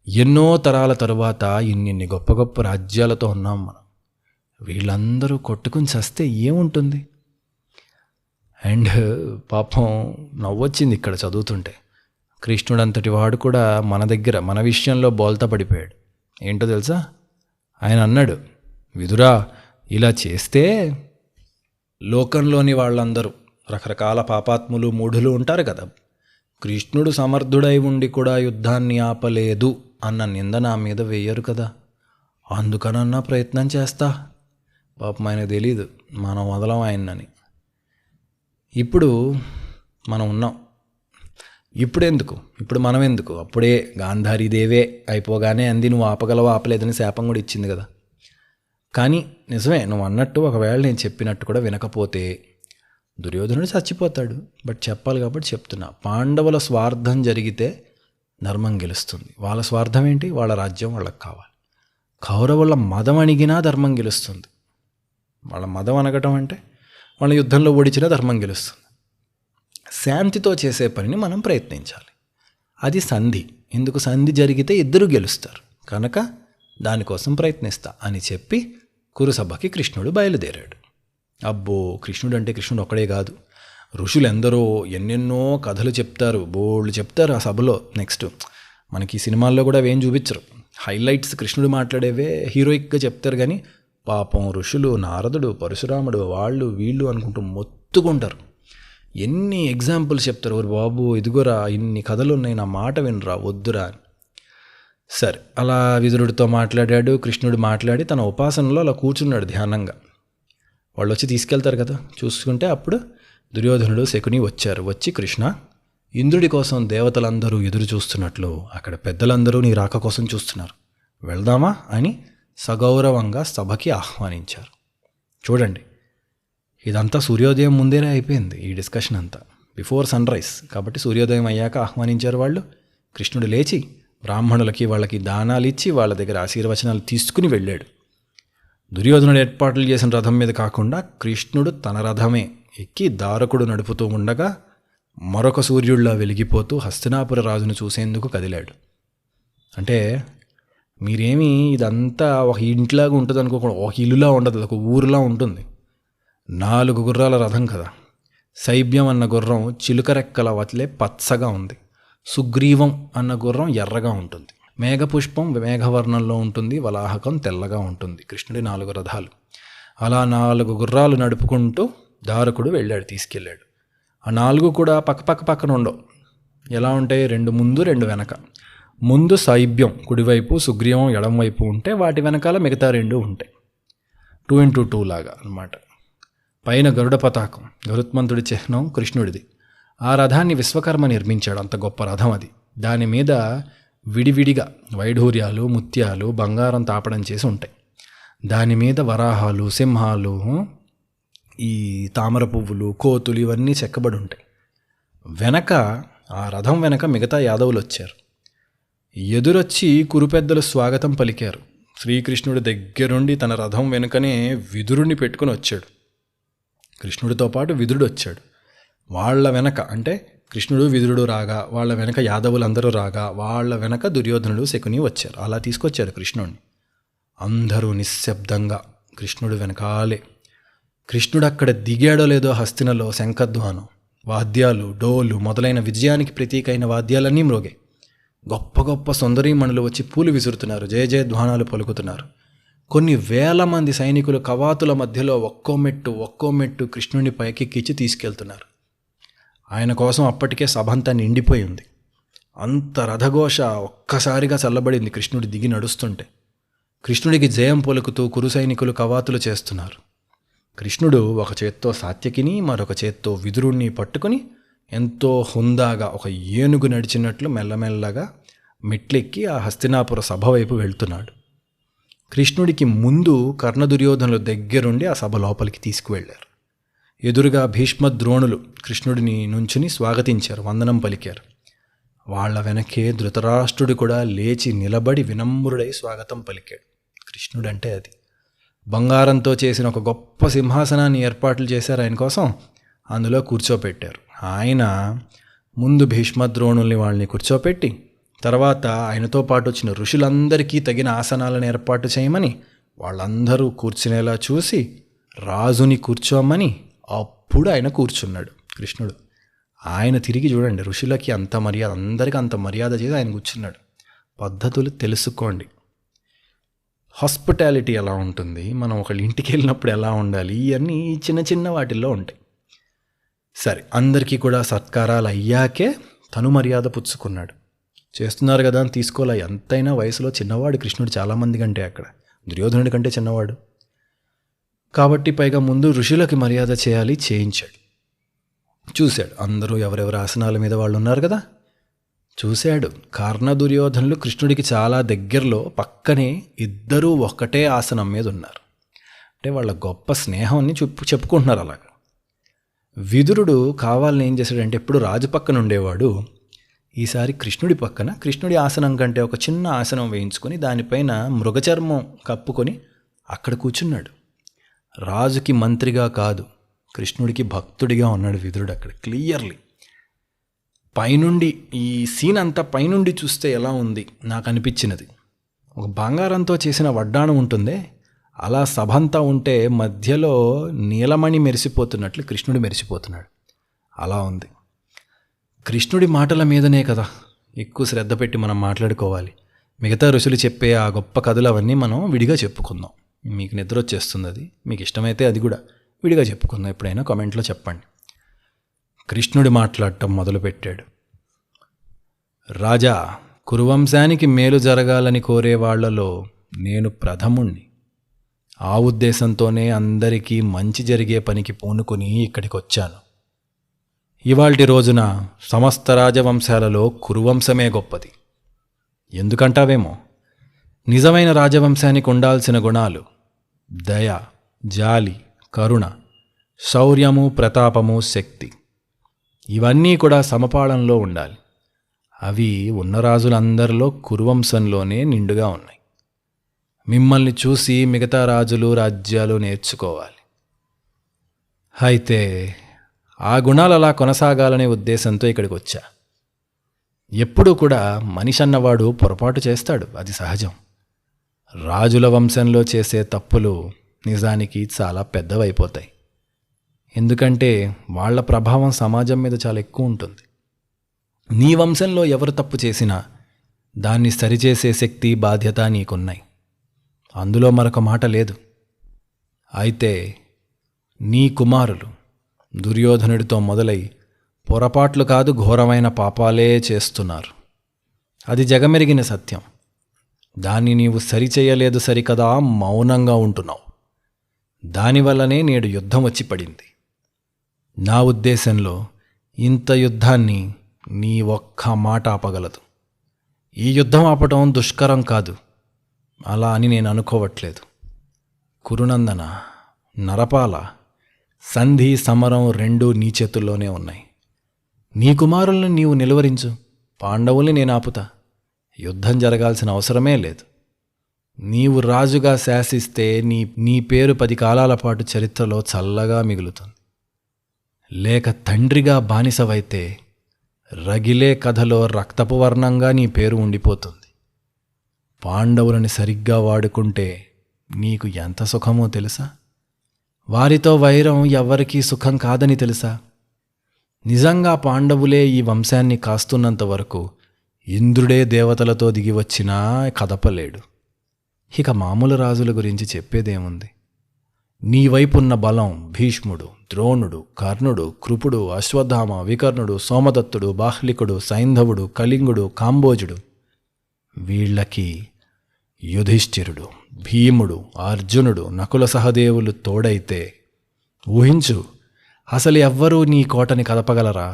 ఎన్నో తరాల తరువాత ఇన్ని గొప్ప గొప్ప రాజ్యాలతో ఉన్నాం మనం. వీళ్ళందరూ కొట్టుకుని చస్తే ఏముంటుంది? అండ్ పాపం నవ్వొచ్చింది ఇక్కడ చదువుతుంటే. కృష్ణుడు అంతటి వాడు కూడా మన విషయంలో బోల్తా పడిపోయాడు. ఏంటో తెలుసా? ఆయన అన్నాడు, విదురా, ఇలా చేస్తే లోకంలోని వాళ్ళందరూ రకరకాల పాపాత్ములు, మూఢులు ఉంటారు కదా. కృష్ణుడు సమర్థుడై ఉండి కూడా యుద్ధాన్ని ఆపలేదు అన్న నింద నా మీద వేయరు కదా. అందుకనన్నా ప్రయత్నం చేస్తా. పాపం ఆయనకు తెలీదు మనం వదలం ఆయన్నని. ఇప్పుడు మనం ఉన్నాం. ఇప్పుడు మనం ఎందుకు? అప్పుడే గాంధారీదేవే అయిపోగానే అంది నువ్వు ఆపగలవా, ఆపలేదని శాపం కూడా ఇచ్చింది కదా. కానీ నిజమే, నువ్వు అన్నట్టు ఒకవేళ నేను చెప్పినట్టు కూడా వినకపోతే దుర్యోధనుడు చచ్చిపోతాడు. బట్ చెప్పాలి కాబట్టి చెప్తున్నా. పాండవుల స్వార్థం జరిగితే ధర్మం గెలుస్తుంది. వాళ్ళ స్వార్థం ఏంటి? వాళ్ళ రాజ్యం వాళ్ళకి కావాలి. కౌరవుల మదం అణిగినా ధర్మం గెలుస్తుంది. వాళ్ళ మదం అనగటం అంటే వాళ్ళ యుద్ధంలో ఓడించినా ధర్మం గెలుస్తుంది. శాంతితో చేసే పనిని మనం ప్రయత్నించాలి. అది సంధి. ఎందుకు? సంధి జరిగితే ఇద్దరు గెలుస్తారు కనుక దానికోసం ప్రయత్నిస్తా అని చెప్పి కురుసభకి కృష్ణుడు బయలుదేరాడు. అబ్బో, కృష్ణుడు అంటే కృష్ణుడు ఒక్కడే కాదు, ఋషులు ఎందరో ఎన్నెన్నో కథలు చెప్తారు, బోళ్ళు చెప్తారు ఆ సభలో. నెక్స్ట్ మనకి సినిమాల్లో కూడా అవేం చూపించరు. హైలైట్స్ కృష్ణుడు మాట్లాడేవే హీరోయిక్గా చెప్తారు. కానీ పాపం ఋషులు, నారదుడు, పరశురాముడు, వాళ్ళు వీళ్ళు అనుకుంటూ మొత్తుకుంటారు. ఎన్ని ఎగ్జాంపుల్స్ చెప్తారు. ఓరి బాబు, ఇదిగోరా ఇన్ని కథలు ఉన్నాయి, నా మాట వినరా, వద్దురా అని. సరే, అలా విదురుడితో మాట్లాడాడు. కృష్ణుడు మాట్లాడి తన ఉపాసనలో అలా కూర్చున్నాడు ధ్యానంగా. వాళ్ళు వచ్చి తీసుకెళ్తారు కదా చూసుకుంటే. అప్పుడు దుర్యోధనుడు, శకుని వచ్చారు. వచ్చి, కృష్ణ ఇంద్రుడి కోసం దేవతలందరూ ఎదురు చూస్తున్నట్లు అక్కడ పెద్దలందరూ నీ రాక కోసం చూస్తున్నారు. వెళ్దామా అని సగౌరవంగా సభకి ఆహ్వానించారు. చూడండి, ఇదంతా సూర్యోదయం ముందేనే అయిపోయింది. ఈ డిస్కషన్ అంతా బిఫోర్ సన్ రైజ్ కాబట్టి సూర్యోదయం అయ్యాక ఆహ్వానించారు వాళ్ళు. కృష్ణుడు లేచి బ్రాహ్మణులకి వాళ్ళకి దానాలు ఇచ్చి వాళ్ళ దగ్గర ఆశీర్వచనాలు తీసుకుని వెళ్ళాడు. దుర్యోధనుడు ఏర్పాట్లు చేసిన రథం మీద కాకుండా కృష్ణుడు తన రథమే ఎక్కి దారకుడు నడుపుతూ ఉండగా మరొక సూర్యుడిలా వెలిగిపోతూ హస్తినాపుర రాజును చూసేందుకు కదిలాడు. అంటే మీరేమీ ఇదంతా ఒక ఇంట్లాగా ఉంటుంది అనుకోకుండా, ఒక ఇల్లులా ఉండదు, ఒక ఊరులా ఉంటుంది. 4 గుర్రాల రథం కదా. శైబ్యం అన్న గుర్రం చిలుకరెక్కల వతిలే పచ్చగా ఉంది. సుగ్రీవం అన్న గుర్రం ఎర్రగా ఉంటుంది. మేఘపుష్పం మేఘవర్ణంలో ఉంటుంది. వలాహకం తెల్లగా ఉంటుంది. కృష్ణుడి 4 రథాలు. అలా 4 గుర్రాలు నడుపుకుంటూ దారకుడు వెళ్ళాడు, తీసుకెళ్ళాడు. ఆ 4 కూడా పక్కన ఉండవు. ఎలా ఉంటాయి? 2 ముందు 2 వెనక. ముందు శైబ్యం కుడివైపు, సుగ్రీవం ఎడంవైపు ఉంటే వాటి వెనకాల మిగతా 2 ఉంటాయి. 2x2 లాగా అన్నమాట. పైన గరుడ పతాకం, గరుత్మంతుడి చిహ్నం కృష్ణుడిది. ఆ రథాన్ని విశ్వకర్మ నిర్మించాడు. అంత గొప్ప రథం అది. దాని మీద విడివిడిగా వైఢూర్యాలు, ముత్యాలు, బంగారం తాపడం చేసి ఉంటాయి. దాని మీద వరాహాలు, సింహాలు, ఈ తామర పువ్వులు, కోతులు ఇవన్నీ చెక్కబడి ఉంటాయి. వెనక ఆ రథం వెనక మిగతా యాదవులు వచ్చారు. ఎదురొచ్చి కురుపెద్దలు స్వాగతం పలికారు. శ్రీకృష్ణుడి దగ్గరుండి తన రథం వెనుకనే విదురుని పెట్టుకుని వచ్చాడు. కృష్ణుడితో పాటు విదురుడు వచ్చాడు. వాళ్ళ వెనక అంటే కృష్ణుడు విదురుడు రాగా, వాళ్ళ వెనక యాదవులందరూ రాగా, వాళ్ళ వెనక దుర్యోధనుడు శకుని వచ్చారు. అలా తీసుకొచ్చారు కృష్ణుడిని. అందరూ నిశ్శబ్దంగా కృష్ణుడు వెనకాలే. కృష్ణుడు అక్కడ దిగాడో లేదో హస్తినలో శంఖధ్వానం, వాద్యాలు, డోలు మొదలైన విజయానికి ప్రతీకైన వాద్యాలన్నీ మ్రోగాయి. గొప్ప గొప్ప సుందరీమణులు వచ్చి పూలు విసురుతున్నారు, జయ జయధ్వానాలు పలుకుతున్నారు. కొన్ని వేల మంది సైనికులు కవాతుల మధ్యలో ఒక్కో మెట్టు కృష్ణుని పైకెక్కించి తీసుకెళ్తున్నారు. ఆయన కోసం అప్పటికే సభంతా నిండిపోయి ఉంది. అంత రథఘోష ఒక్కసారిగా చల్లబడింది కృష్ణుడి దిగి నడుస్తుంటే. కృష్ణుడికి జయం పలుకుతూ కురు సైనికులు కవాతులు చేస్తున్నారు. కృష్ణుడు ఒక చేత్తో సాత్యకిని, మరొక చేత్తో విదురుణ్ణి పట్టుకుని ఎంతో హుందాగా ఒక ఏనుగు నడిచినట్లు మెల్లమెల్లగా మెట్లెక్కి ఆ హస్తినాపుర సభ వైపు వెళ్తున్నాడు. కృష్ణుడికి ముందు కర్ణ దుర్యోధనుల దగ్గరుండి ఆ సభ లోపలికి తీసుకువెళ్లారు. ఎదురుగా భీష్మ ద్రోణులు కృష్ణుడిని నుంచుని స్వాగతించారు, వందనం పలికారు. వాళ్ల వెనకే ధృతరాష్ట్రుడు కూడా లేచి నిలబడి వినమ్రుడై స్వాగతం పలికాడు. కృష్ణుడంటే అది. బంగారంతో చేసిన ఒక గొప్ప సింహాసనాన్ని ఏర్పాట్లు చేశారు ఆయన కోసం. అందులో కూర్చోపెట్టారు. ఆయన ముందు భీష్మద్రోణుల్ని వాళ్ళని కూర్చోపెట్టి, తర్వాత ఆయనతో పాటు వచ్చిన ఋషులందరికీ తగిన ఆసనాలను ఏర్పాటు చేయమని వాళ్ళందరూ కూర్చునేలా చూసి రాజుని కూర్చోమని అప్పుడు ఆయన కూర్చున్నాడు కృష్ణుడు. ఆయన తిరిగి చూడండి, ఋషులకి అంత మర్యాద, అందరికీ అంత మర్యాద చేసి ఆయన కూర్చున్నాడు. పద్ధతులు తెలుసుకోండి. హాస్పిటాలిటీ ఎలా ఉంటుంది, మనం ఒకళ్ళ ఇంటికి వెళ్ళినప్పుడు ఎలా ఉండాలి, ఇవన్నీ చిన్న చిన్న వాటిల్లో ఉంటాయి. సరే, అందరికీ కూడా సత్కారాలు అయ్యాకే తను మర్యాద పుచ్చుకున్నాడు. చేస్తున్నారు కదా అని తీసుకోలే. ఎంతైనా వయసులో చిన్నవాడు కృష్ణుడు, చాలామంది కంటే అక్కడ దుర్యోధనుడి కంటే చిన్నవాడు కాబట్టి. పైగా ముందు ఋషులకి మర్యాద చేయాలి, చేయించాడు. చూశాడు అందరూ ఎవరెవరు ఆసనాల మీద వాళ్ళు ఉన్నారు కదా, చూశాడు. కర్ణ దుర్యోధనులు కృష్ణుడికి చాలా దగ్గరలో పక్కనే ఇద్దరూ ఒక్కటే ఆసనం మీద ఉన్నారు. అంటే వాళ్ళ గొప్ప స్నేహాన్ని చెప్పుకుంటున్నారు అలాగా. విదురుడు కావాలని ఏం చేశాడంటే, ఎప్పుడు రాజు పక్కన ఉండేవాడు, ఈసారి కృష్ణుడి పక్కన కృష్ణుడి ఆసనం కంటే ఒక చిన్న ఆసనం వేయించుకొని దానిపైన మృగచర్మం కప్పుకొని అక్కడ కూర్చున్నాడు. రాజుకి మంత్రిగా కాదు, కృష్ణుడికి భక్తుడిగా ఉన్నాడు విదురుడు అక్కడ క్లియర్లీ. పైనుండి ఈ సీన్ అంతా పైనుండి చూస్తే ఎలా ఉంది నాకు అనిపించినది, ఒక బంగారంతో చేసిన వడ్డాణం ఉంటుందే అలా సభంతా ఉంటే మధ్యలో నీలమణి మెరిసిపోతున్నట్లు కృష్ణుడు మెరిసిపోతున్నాడు. అలా ఉంది. కృష్ణుడి మాటల మీదనే కదా ఎక్కువ శ్రద్ధ పెట్టి మనం మాట్లాడుకోవాలి. మిగతా ఋషులు చెప్పే ఆ గొప్ప కథలు అవన్నీ మనం విడిగా చెప్పుకుందాం. మీకు నిద్ర వచ్చేస్తుంది, అది మీకు ఇష్టమైతే అది కూడా విడిగా చెప్పుకుందాం. ఎప్పుడైనా కామెంట్లో చెప్పండి. కృష్ణుడు మాట్లాడటం మొదలుపెట్టాడు. రాజా, కురువంశానికి మేలు జరగాలని కోరే వాళ్లలో నేను ప్రథముణ్ణి. ఆ ఉద్దేశంతోనే అందరికీ మంచి జరిగే పనికి పూనుకొని ఇక్కడికి వచ్చాను. ఇవాల్టి రోజున సమస్త రాజవంశాలలో కురువంశమే గొప్పది. ఎందుకంటావేమో, నిజమైన రాజవంశానికి ఉండాల్సిన గుణాలు దయ, జాలి, కరుణ, శౌర్యము, ప్రతాపము, శక్తి ఇవన్నీ కూడా సమపాళంలో ఉండాలి. అవి ఉన్న రాజులందరిలో కురువంశంలోనే నిండుగా ఉన్నాయి. మిమ్మల్ని చూసి మిగతా రాజులు, రాజ్యాలు నేర్చుకోవాలి. అయితే ఆ గుణాలు అలా కొనసాగాలనే ఉద్దేశంతో ఇక్కడికి వచ్చా. ఎప్పుడూ కూడా మనిషి అన్నవాడు పొరపాటు చేస్తాడు, అది సహజం. రాజుల వంశంలో చేసే తప్పులు నిజానికి చాలా పెద్దవైపోతాయి. ఎందుకంటే వాళ్ళ ప్రభావం సమాజం మీద చాలా ఎక్కువ ఉంటుంది. నీ వంశంలో ఎవరు తప్పు చేసినా దాన్ని సరిచేసే శక్తి, బాధ్యత నీకున్నాయి. అందులో మరొక మాట లేదు. అయితే నీ కుమారులు దుర్యోధనుడితో మొదలై పొరపాట్లు కాదు, ఘోరమైన పాపాలే చేస్తున్నారు. అది జగమెరిగిన సత్యం. దాన్ని నీవు సరిచేయలేదు సరికదా, మౌనంగా ఉంటున్నావు. దానివల్లనే నేడు యుద్ధం వచ్చి పడింది. నా ఉద్దేశంలో ఇంత యుద్ధాన్ని నీ ఒక్క మాట ఆపగలదు. ఈ యుద్ధం ఆపటం దుష్కరం కాదు, అలా అని నేను అనుకోవట్లేదు. కురునందన, నరపాల, సంధి, సమరం రెండూ నీ చేతుల్లోనే ఉన్నాయి. నీ కుమారుల్ని నీవు నిలువరించు, పాండవుల్ని నేను ఆపుతా. యుద్ధం జరగాల్సిన అవసరమే లేదు. నీవు రాజుగా శాసిస్తే నీ పేరు 10 కాలాల పాటు చరిత్రలో చల్లగా మిగులుతుంది. లేక తండ్రిగా బానిసవైతే రగిలే కథలో రక్తపు వర్ణంగా నీ పేరు ఉండిపోతుంది. పాండవులని సరిగ్గా వాడుకుంటే నీకు ఎంత సుఖమో తెలుసా? వారితో వైరం ఎవ్వరికీ సుఖం కాదని తెలుసా? నిజంగా పాండవులే ఈ వంశాన్ని కాస్తున్నంత వరకు ఇంద్రుడే దేవతలతో దిగివచ్చినా కదపలేడు. ఇక మామూలు రాజుల గురించి చెప్పేదేముంది? నీ వైపున్న బలం భీష్ముడు, ద్రోణుడు, కర్ణుడు, కృపుడు, అశ్వత్థామ, వికర్ణుడు, సోమదత్తుడు, బాహ్లికుడు, సైంధవుడు, కళింగుడు, కాంబోజుడు. వీళ్ళకి యుధిష్ఠిరుడు, భీముడు, అర్జునుడు, నకుల సహదేవులు తోడైతే ఊహించు, అసలు ఎవ్వరూ నీ కోటని కదపగలరా?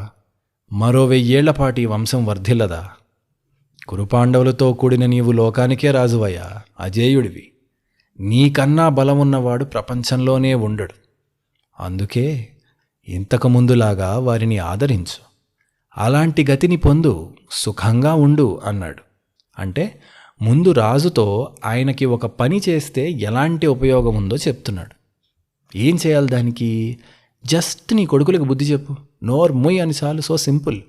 మరో 1000 ఏళ్లపాటి వంశం వర్ధిల్లదా? కురుపాండవులతో కూడిన నీవు లోకానికే రాజువయ్యా, అజేయుడివి. నీకన్నా బలమున్నవాడు ప్రపంచంలోనే ఉండడు. అందుకే ఇంతకుముందులాగా వారిని ఆదరించు, అలాంటి గతిని పొందు, సుఖంగా ఉండు అన్నాడు. అంటే ముందు రాజుతో ఆయనకి ఒక పని చేస్తే ఎలాంటి ఉపయోగం ఉందో చెప్తున్నాడు. ఏం చేయాలి దానికి? జస్ట్ నీ కొడుకులకు బుద్ధి చెప్పు, నోర్ ముయ్ అని చాలు. So simple.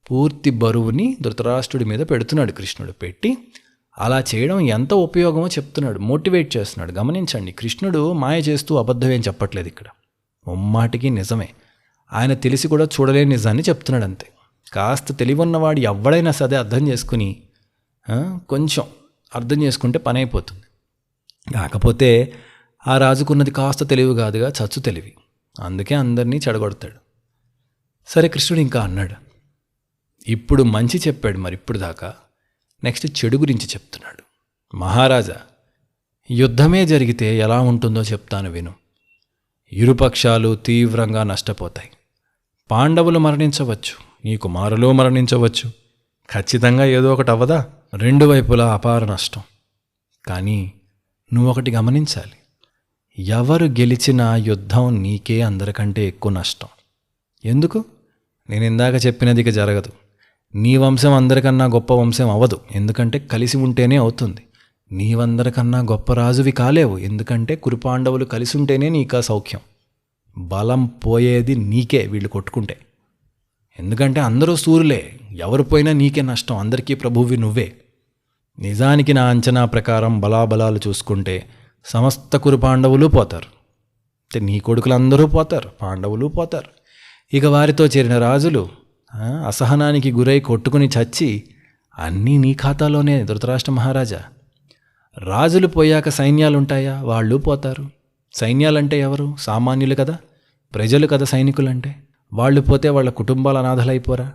పూర్తి బరువుని ధృతరాష్ట్రుడి మీద పెడుతున్నాడు కృష్ణుడు. పెట్టి అలా చేయడం ఎంత ఉపయోగమో చెప్తున్నాడు, మోటివేట్ చేస్తున్నాడు. గమనించండి, కృష్ణుడు మాయ చేస్తూ అబద్ధమేం చెప్పట్లేదు ఇక్కడ. ముమ్మాటికి నిజమే. ఆయన తెలిసి కూడా చూడలేని నిజాన్ని చెప్తున్నాడు అంతే. కాస్త తెలివున్నవాడు ఎవడైనా సరే అర్థం చేసుకుని కొంచెం అర్థం చేసుకుంటే పని అయిపోతుంది. కాకపోతే ఆ రాజుకున్నది కాస్త తెలివి కాదుగా, చచ్చు తెలివి. అందుకే అందరినీ చెడగొడతాడు. సరే, కృష్ణుడు ఇంకా అన్నాడు. ఇప్పుడు మంచి చెప్పాడు, మరి ఇప్పుడు దాకా నెక్స్ట్ చెడు గురించి చెప్తున్నాడు. మహారాజా, యుద్ధమే జరిగితే ఎలా ఉంటుందో చెప్తాను విను. ఇరుపక్షాలు తీవ్రంగా నష్టపోతాయి. పాండవులు మరణించవచ్చు, నీ కుమారులు మరణించవచ్చు. ఖచ్చితంగా ఏదో ఒకటి అవ్వదా? 2 వైపులా అపార నష్టం. కానీ నువ్వొకటి గమనించాలి, ఎవరు గెలిచినా యుద్ధం నీకే అందరికంటే ఎక్కువ నష్టం. ఎందుకు? నేను ఇందాక చెప్పినది ఇక జరగదు. నీ వంశం అందరికన్నా గొప్ప వంశం అవ్వదు, ఎందుకంటే కలిసి ఉంటేనే అవుతుంది. నీవందరికన్నా గొప్ప రాజువి కాలేవు, ఎందుకంటే కురుపాండవులు కలిసి ఉంటేనే నీకా సౌఖ్యం. బలం పోయేది నీకే వీళ్ళు కొట్టుకుంటే. ఎందుకంటే అందరూ సూర్యులే, ఎవరు పోయినా నీకే నష్టం, అందరికీ ప్రభువి నువ్వే. నిజానికి నా అంచనా ప్రకారం బలాబలాలు చూసుకుంటే సమస్త కురుపాండవులు పోతారు. నీ కొడుకులందరూ పోతారు, పాండవులు పోతారు. ఇక వారితో చేరిన రాజులు అసహనానికి గురై కొట్టుకుని చచ్చి అన్నీ నీ ఖాతాలోనే. ధృతరాష్ట్ర మహారాజా, రాజులు పోయాక సైన్యాలుంటాయా? వాళ్ళు పోతారు. సైన్యాలంటే ఎవరు? సామాన్యులు కదా, ప్రజలు కదా సైనికులంటే. వాళ్ళు పోతే వాళ్ళ కుటుంబాల అనాథలైపోరా?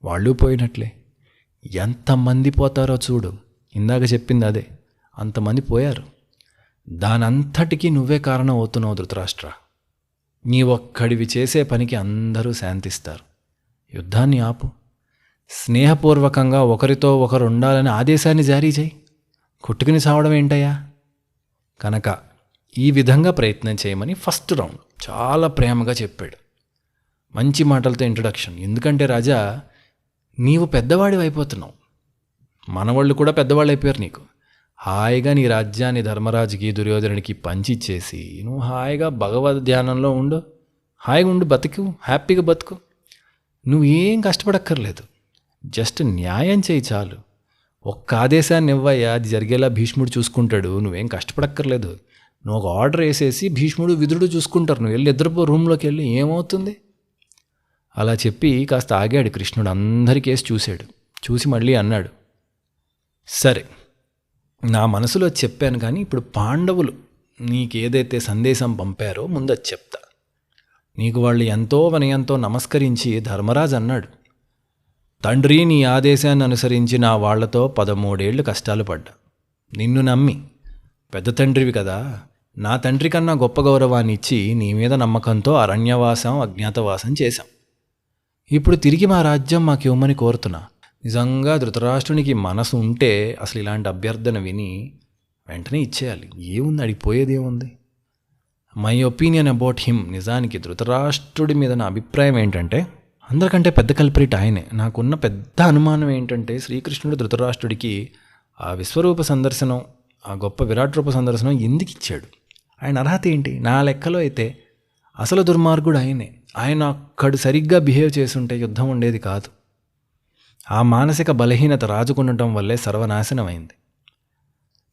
వాళ్ళు పోయినట్లే. ఎంతమంది పోతారో చూడు. ఇందాక చెప్పింది అదే, అంతమంది పోయారు. దానంతటికీ నువ్వే కారణం అవుతున్నావు ధృతరాష్ట్ర. నీ ఒక్కడివి చేసే పనికి అందరూ శాంతిస్తారు. యుద్ధాన్ని ఆపు. స్నేహపూర్వకంగా ఒకరితో ఒకరు ఉండాలని ఆదేశాన్ని జారీ చేయి. కొట్టుకుని సావడం ఏంటయ్యా? కనుక ఈ విధంగా ప్రయత్నం చేయమని ఫస్ట్ రౌండ్ చాలా ప్రేమగా చెప్పాడు. మంచి మాటలతో ఇంట్రడక్షన్. ఎందుకంటే రాజా, నీవు పెద్దవాడివి అయిపోతున్నావు, మనవాళ్ళు కూడా పెద్దవాళ్ళు అయిపోయారు. నీకు హాయిగా నీ రాజ్యాన్ని ధర్మరాజుకి దుర్యోధనుడికి పంచిచ్చేసి నువ్వు హాయిగా భగవద్ ధ్యానంలో ఉండు, హాయిగా ఉండు, బతుకు, హ్యాపీగా బతుకు. నువ్వేం కష్టపడక్కర్లేదు, జస్ట్ న్యాయం చేయి చాలు. ఒక్క ఆదేశాన్ని ఇవ్వయ్యా, అది జరిగేలా భీష్ముడు చూసుకుంటాడు. నువ్వేం కష్టపడక్కర్లేదు. నువ్వు ఒక ఆర్డర్ వేసేసి భీష్ముడు విదురుడు చూసుకుంటారు. నువ్వు వెళ్ళి ఇద్దరు రూమ్లోకి వెళ్ళి ఏమవుతుంది? అలా చెప్పి కాస్త ఆగాడు కృష్ణుడు. అందరి కేసు చూశాడు. చూసి మళ్ళీ అన్నాడు, సరే నా మనసులో చెప్పాను, కానీ ఇప్పుడు పాండవులు నీకేదైతే సందేశం పంపారో ముందు అది చెప్తా. నీకు వాళ్ళు ఎంతో వినయంతో నమస్కరించి ధర్మరాజు అన్నాడు, తండ్రి నీ ఆదేశాన్ని అనుసరించి నా వాళ్లతో 13 ఏళ్ళు కష్టాలు పడ్డా. నిన్ను నమ్మి, పెద్ద తండ్రివి కదా, నా తండ్రి కన్నా గొప్ప గౌరవాన్ని ఇచ్చి నీ మీద నమ్మకంతో అరణ్యవాసం అజ్ఞాతవాసం చేశాం. ఇప్పుడు తిరిగి మా రాజ్యం మాకు ఇవ్వమని కోరుతున్నా. నిజంగా ధృతరాష్ట్రునికి మనసు ఉంటే అసలు ఇలాంటి అభ్యర్థన విని వెంటనే ఇచ్చేయాలి. ఏముంది, అడిగిపోయేది ఏముంది? My opinion about him. నిజానికి ధృతరాష్ట్రుడి మీద నా అభిప్రాయం ఏంటంటే, అందరికంటే పెద్ద కల్పరిట్ ఆయనే. నాకున్న పెద్ద అనుమానం ఏంటంటే, శ్రీకృష్ణుడు ధృతరాష్ట్రుడికి ఆ విశ్వరూప సందర్శనం, ఆ గొప్ప విరాట్ రూప సందర్శనం ఎందుకు ఇచ్చాడు? ఆయన అర్హత ఏంటి? నా లెక్కలో అయితే అసలు దుర్మార్గుడు ఆయనే. ఆయన అక్కడు సరిగ్గా బిహేవ్ చేసుంటే యుద్ధం ఉండేది కాదు. ఆ మానసిక బలహీనత రాజుకుండటం వల్లే సర్వనాశనమైంది.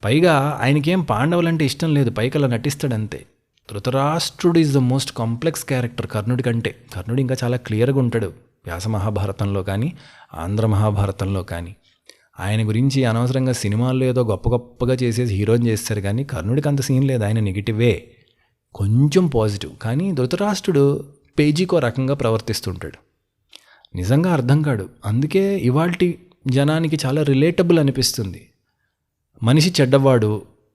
పైగా ఆయనకేం పాండవులంటే ఇష్టం లేదు, పైకి అలా నటిస్తాడంతే. ధృతరాష్ట్రుడు is the most complex character కర్ణుడి కంటే. కర్ణుడు ఇంకా చాలా క్లియర్గా ఉంటాడు వ్యాస మహాభారతంలో కానీ ఆంధ్ర మహాభారతంలో కానీ. ఆయన గురించి అనవసరంగా సినిమాల్లో ఏదో గొప్ప గొప్పగా చేసేసి హీరోని చేస్తారు, కానీ కర్ణుడికి అంత సీన్ లేదు. ఆయన నెగిటివే, కొంచెం పాజిటివ్. కానీ ధృతరాష్ట్రుడు పేజీకో రకంగా ప్రవర్తిస్తుంటాడు. నిజంగా అర్థం కాడు. అందుకే ఇవాల్టి జనానికి చాలా రిలేటబుల్ అనిపిస్తుంది. మనిషి చెడ్డవాడు,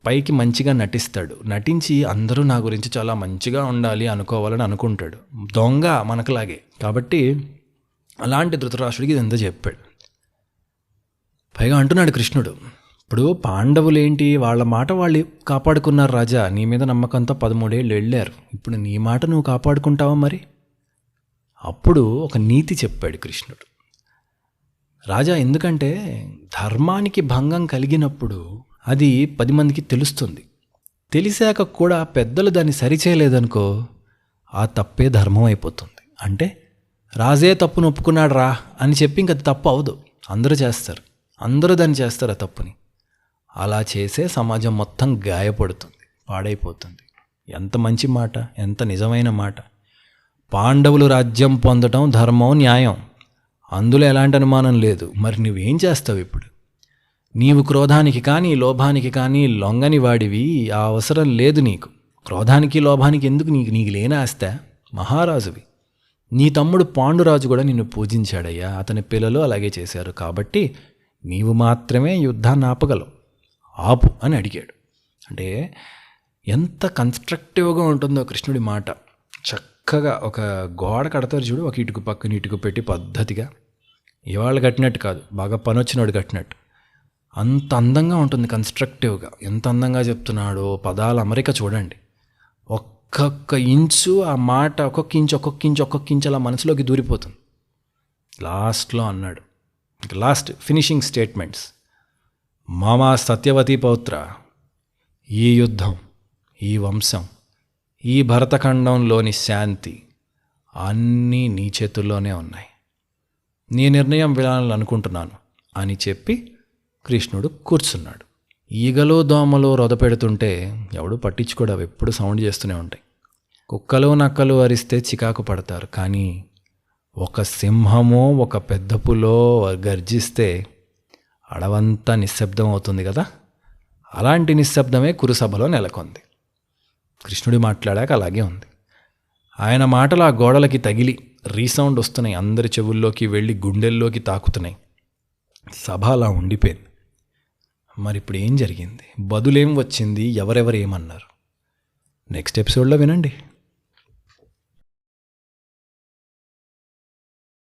పైకి మంచిగా నటిస్తాడు, నటించి అందరూ నా గురించి చాలా మంచిగా ఉండాలి అనుకోవాలని అనుకుంటాడు. దొంగ మనకులాగే. కాబట్టి అలాంటి ధృతరాష్ట్రుడికి ఇదంతా చెప్పాడు. పైగా అంటున్నాడు కృష్ణుడు, ఇప్పుడు పాండవులేంటి, వాళ్ళ మాట వాళ్ళు కాపాడుకున్నారు రాజా. నీ మీద నమ్మకంతో 13 ఏళ్ళు వెళ్ళారు. ఇప్పుడు నీ మాట నువ్వు కాపాడుకుంటావా మరి? అప్పుడు ఒక నీతి చెప్పాడు కృష్ణుడు. రాజా, ఎందుకంటే ధర్మానికి భంగం కలిగినప్పుడు అది 10 మందికి తెలుస్తుంది. తెలిసాక కూడా పెద్దలు దాన్ని సరిచేయలేదనుకో, ఆ తప్పే ధర్మం అయిపోతుంది. అంటే రాజే తప్పును ఒప్పుకున్నాడు రా అని చెప్పి ఇంక అది తప్పు అవదు. అందరూ చేస్తారు, అందరూ దాన్ని చేస్తారు ఆ తప్పుని. అలా చేసే సమాజం మొత్తం గాయపడుతుంది, పాడైపోతుంది. ఎంత మంచి మాట, ఎంత నిజమైన మాట. పాండవులు రాజ్యం పొందటం ధర్మం, న్యాయం, అందులో ఎలాంటి అనుమానం లేదు. మరి నువ్వేం చేస్తావు ఇప్పుడు? నీవు క్రోధానికి కానీ లోభానికి కానీ లొంగని వాడివి. ఆ అవసరం లేదు నీకు. క్రోధానికి లోభానికి ఎందుకు? నీకు లేని ఆస్తా? మహారాజువి. నీ తమ్ముడు పాండురాజు కూడా నిన్ను పూజించాడయ్యా. అతని పిల్లలు అలాగే చేశారు. కాబట్టి నీవు మాత్రమే యుద్ధాన్ని ఆపగలవు. ఆపు అని అడిగాడు. అంటే ఎంత కన్స్ట్రక్టివ్గా ఉంటుందో కృష్ణుడి మాట. చక్కగా ఒక గోడ కడతారు చూడు, ఒక ఇటుకు పక్కన ఇటుకు పెట్టి పద్ధతిగా. ఇవాళ కట్టినట్టు కాదు, బాగా పనొచ్చినోడు కట్టినట్టు. అంత అందంగా ఉంటుంది కన్స్ట్రక్టివ్గా. ఎంత అందంగా చెప్తున్నాడో, పదాల అమరిక చూడండి. ఒక్కొక్క ఇంచు ఆ మాట, ఒక్కొక్క ఇంచు అలా మనసులోకి దూరిపోతుంది. లాస్ట్లో అన్నాడు, లాస్ట్ ఫినిషింగ్ స్టేట్మెంట్స్. మామా సత్యవతి పౌత్ర, ఈ యుద్ధం, ఈ వంశం, ఈ భరతఖండంలోని శాంతి అన్నీ నీ చేతుల్లోనే ఉన్నాయి. నీ నిర్ణయం వినాలనుకుంటున్నాను అని చెప్పి కృష్ణుడు కూర్చున్నాడు. ఈగలు దోమలు రొదపెడుతుంటే ఎవడు పట్టించుకోడు, అవి ఎప్పుడు సౌండ్ చేస్తూనే ఉంటాయి. కుక్కలు నక్కలు అరిస్తే చికాకు పడతారు, కానీ ఒక సింహమో ఒక పెద్ద పులో గర్జిస్తే అడవంతా నిశ్శబ్దం అవుతుంది కదా. అలాంటి నిశ్శబ్దమే కురుసభలో నెలకొంది. కృష్ణుడు మాట్లాడాక అలాగే ఉంది. ఆయన మాటలు ఆ గోడలకి తగిలి రీసౌండ్ వస్తున్నాయి, అందరి చెవుల్లోకి వెళ్ళి గుండెల్లోకి తాకుతున్నాయి. సభ అలా ఉండిపోయింది. మరి ఇప్పుడు ఏం జరిగింది, బదులేం వచ్చింది, ఎవరెవరు ఏమన్నారు? నెక్స్ట్ ఎపిసోడ్లో వినండి.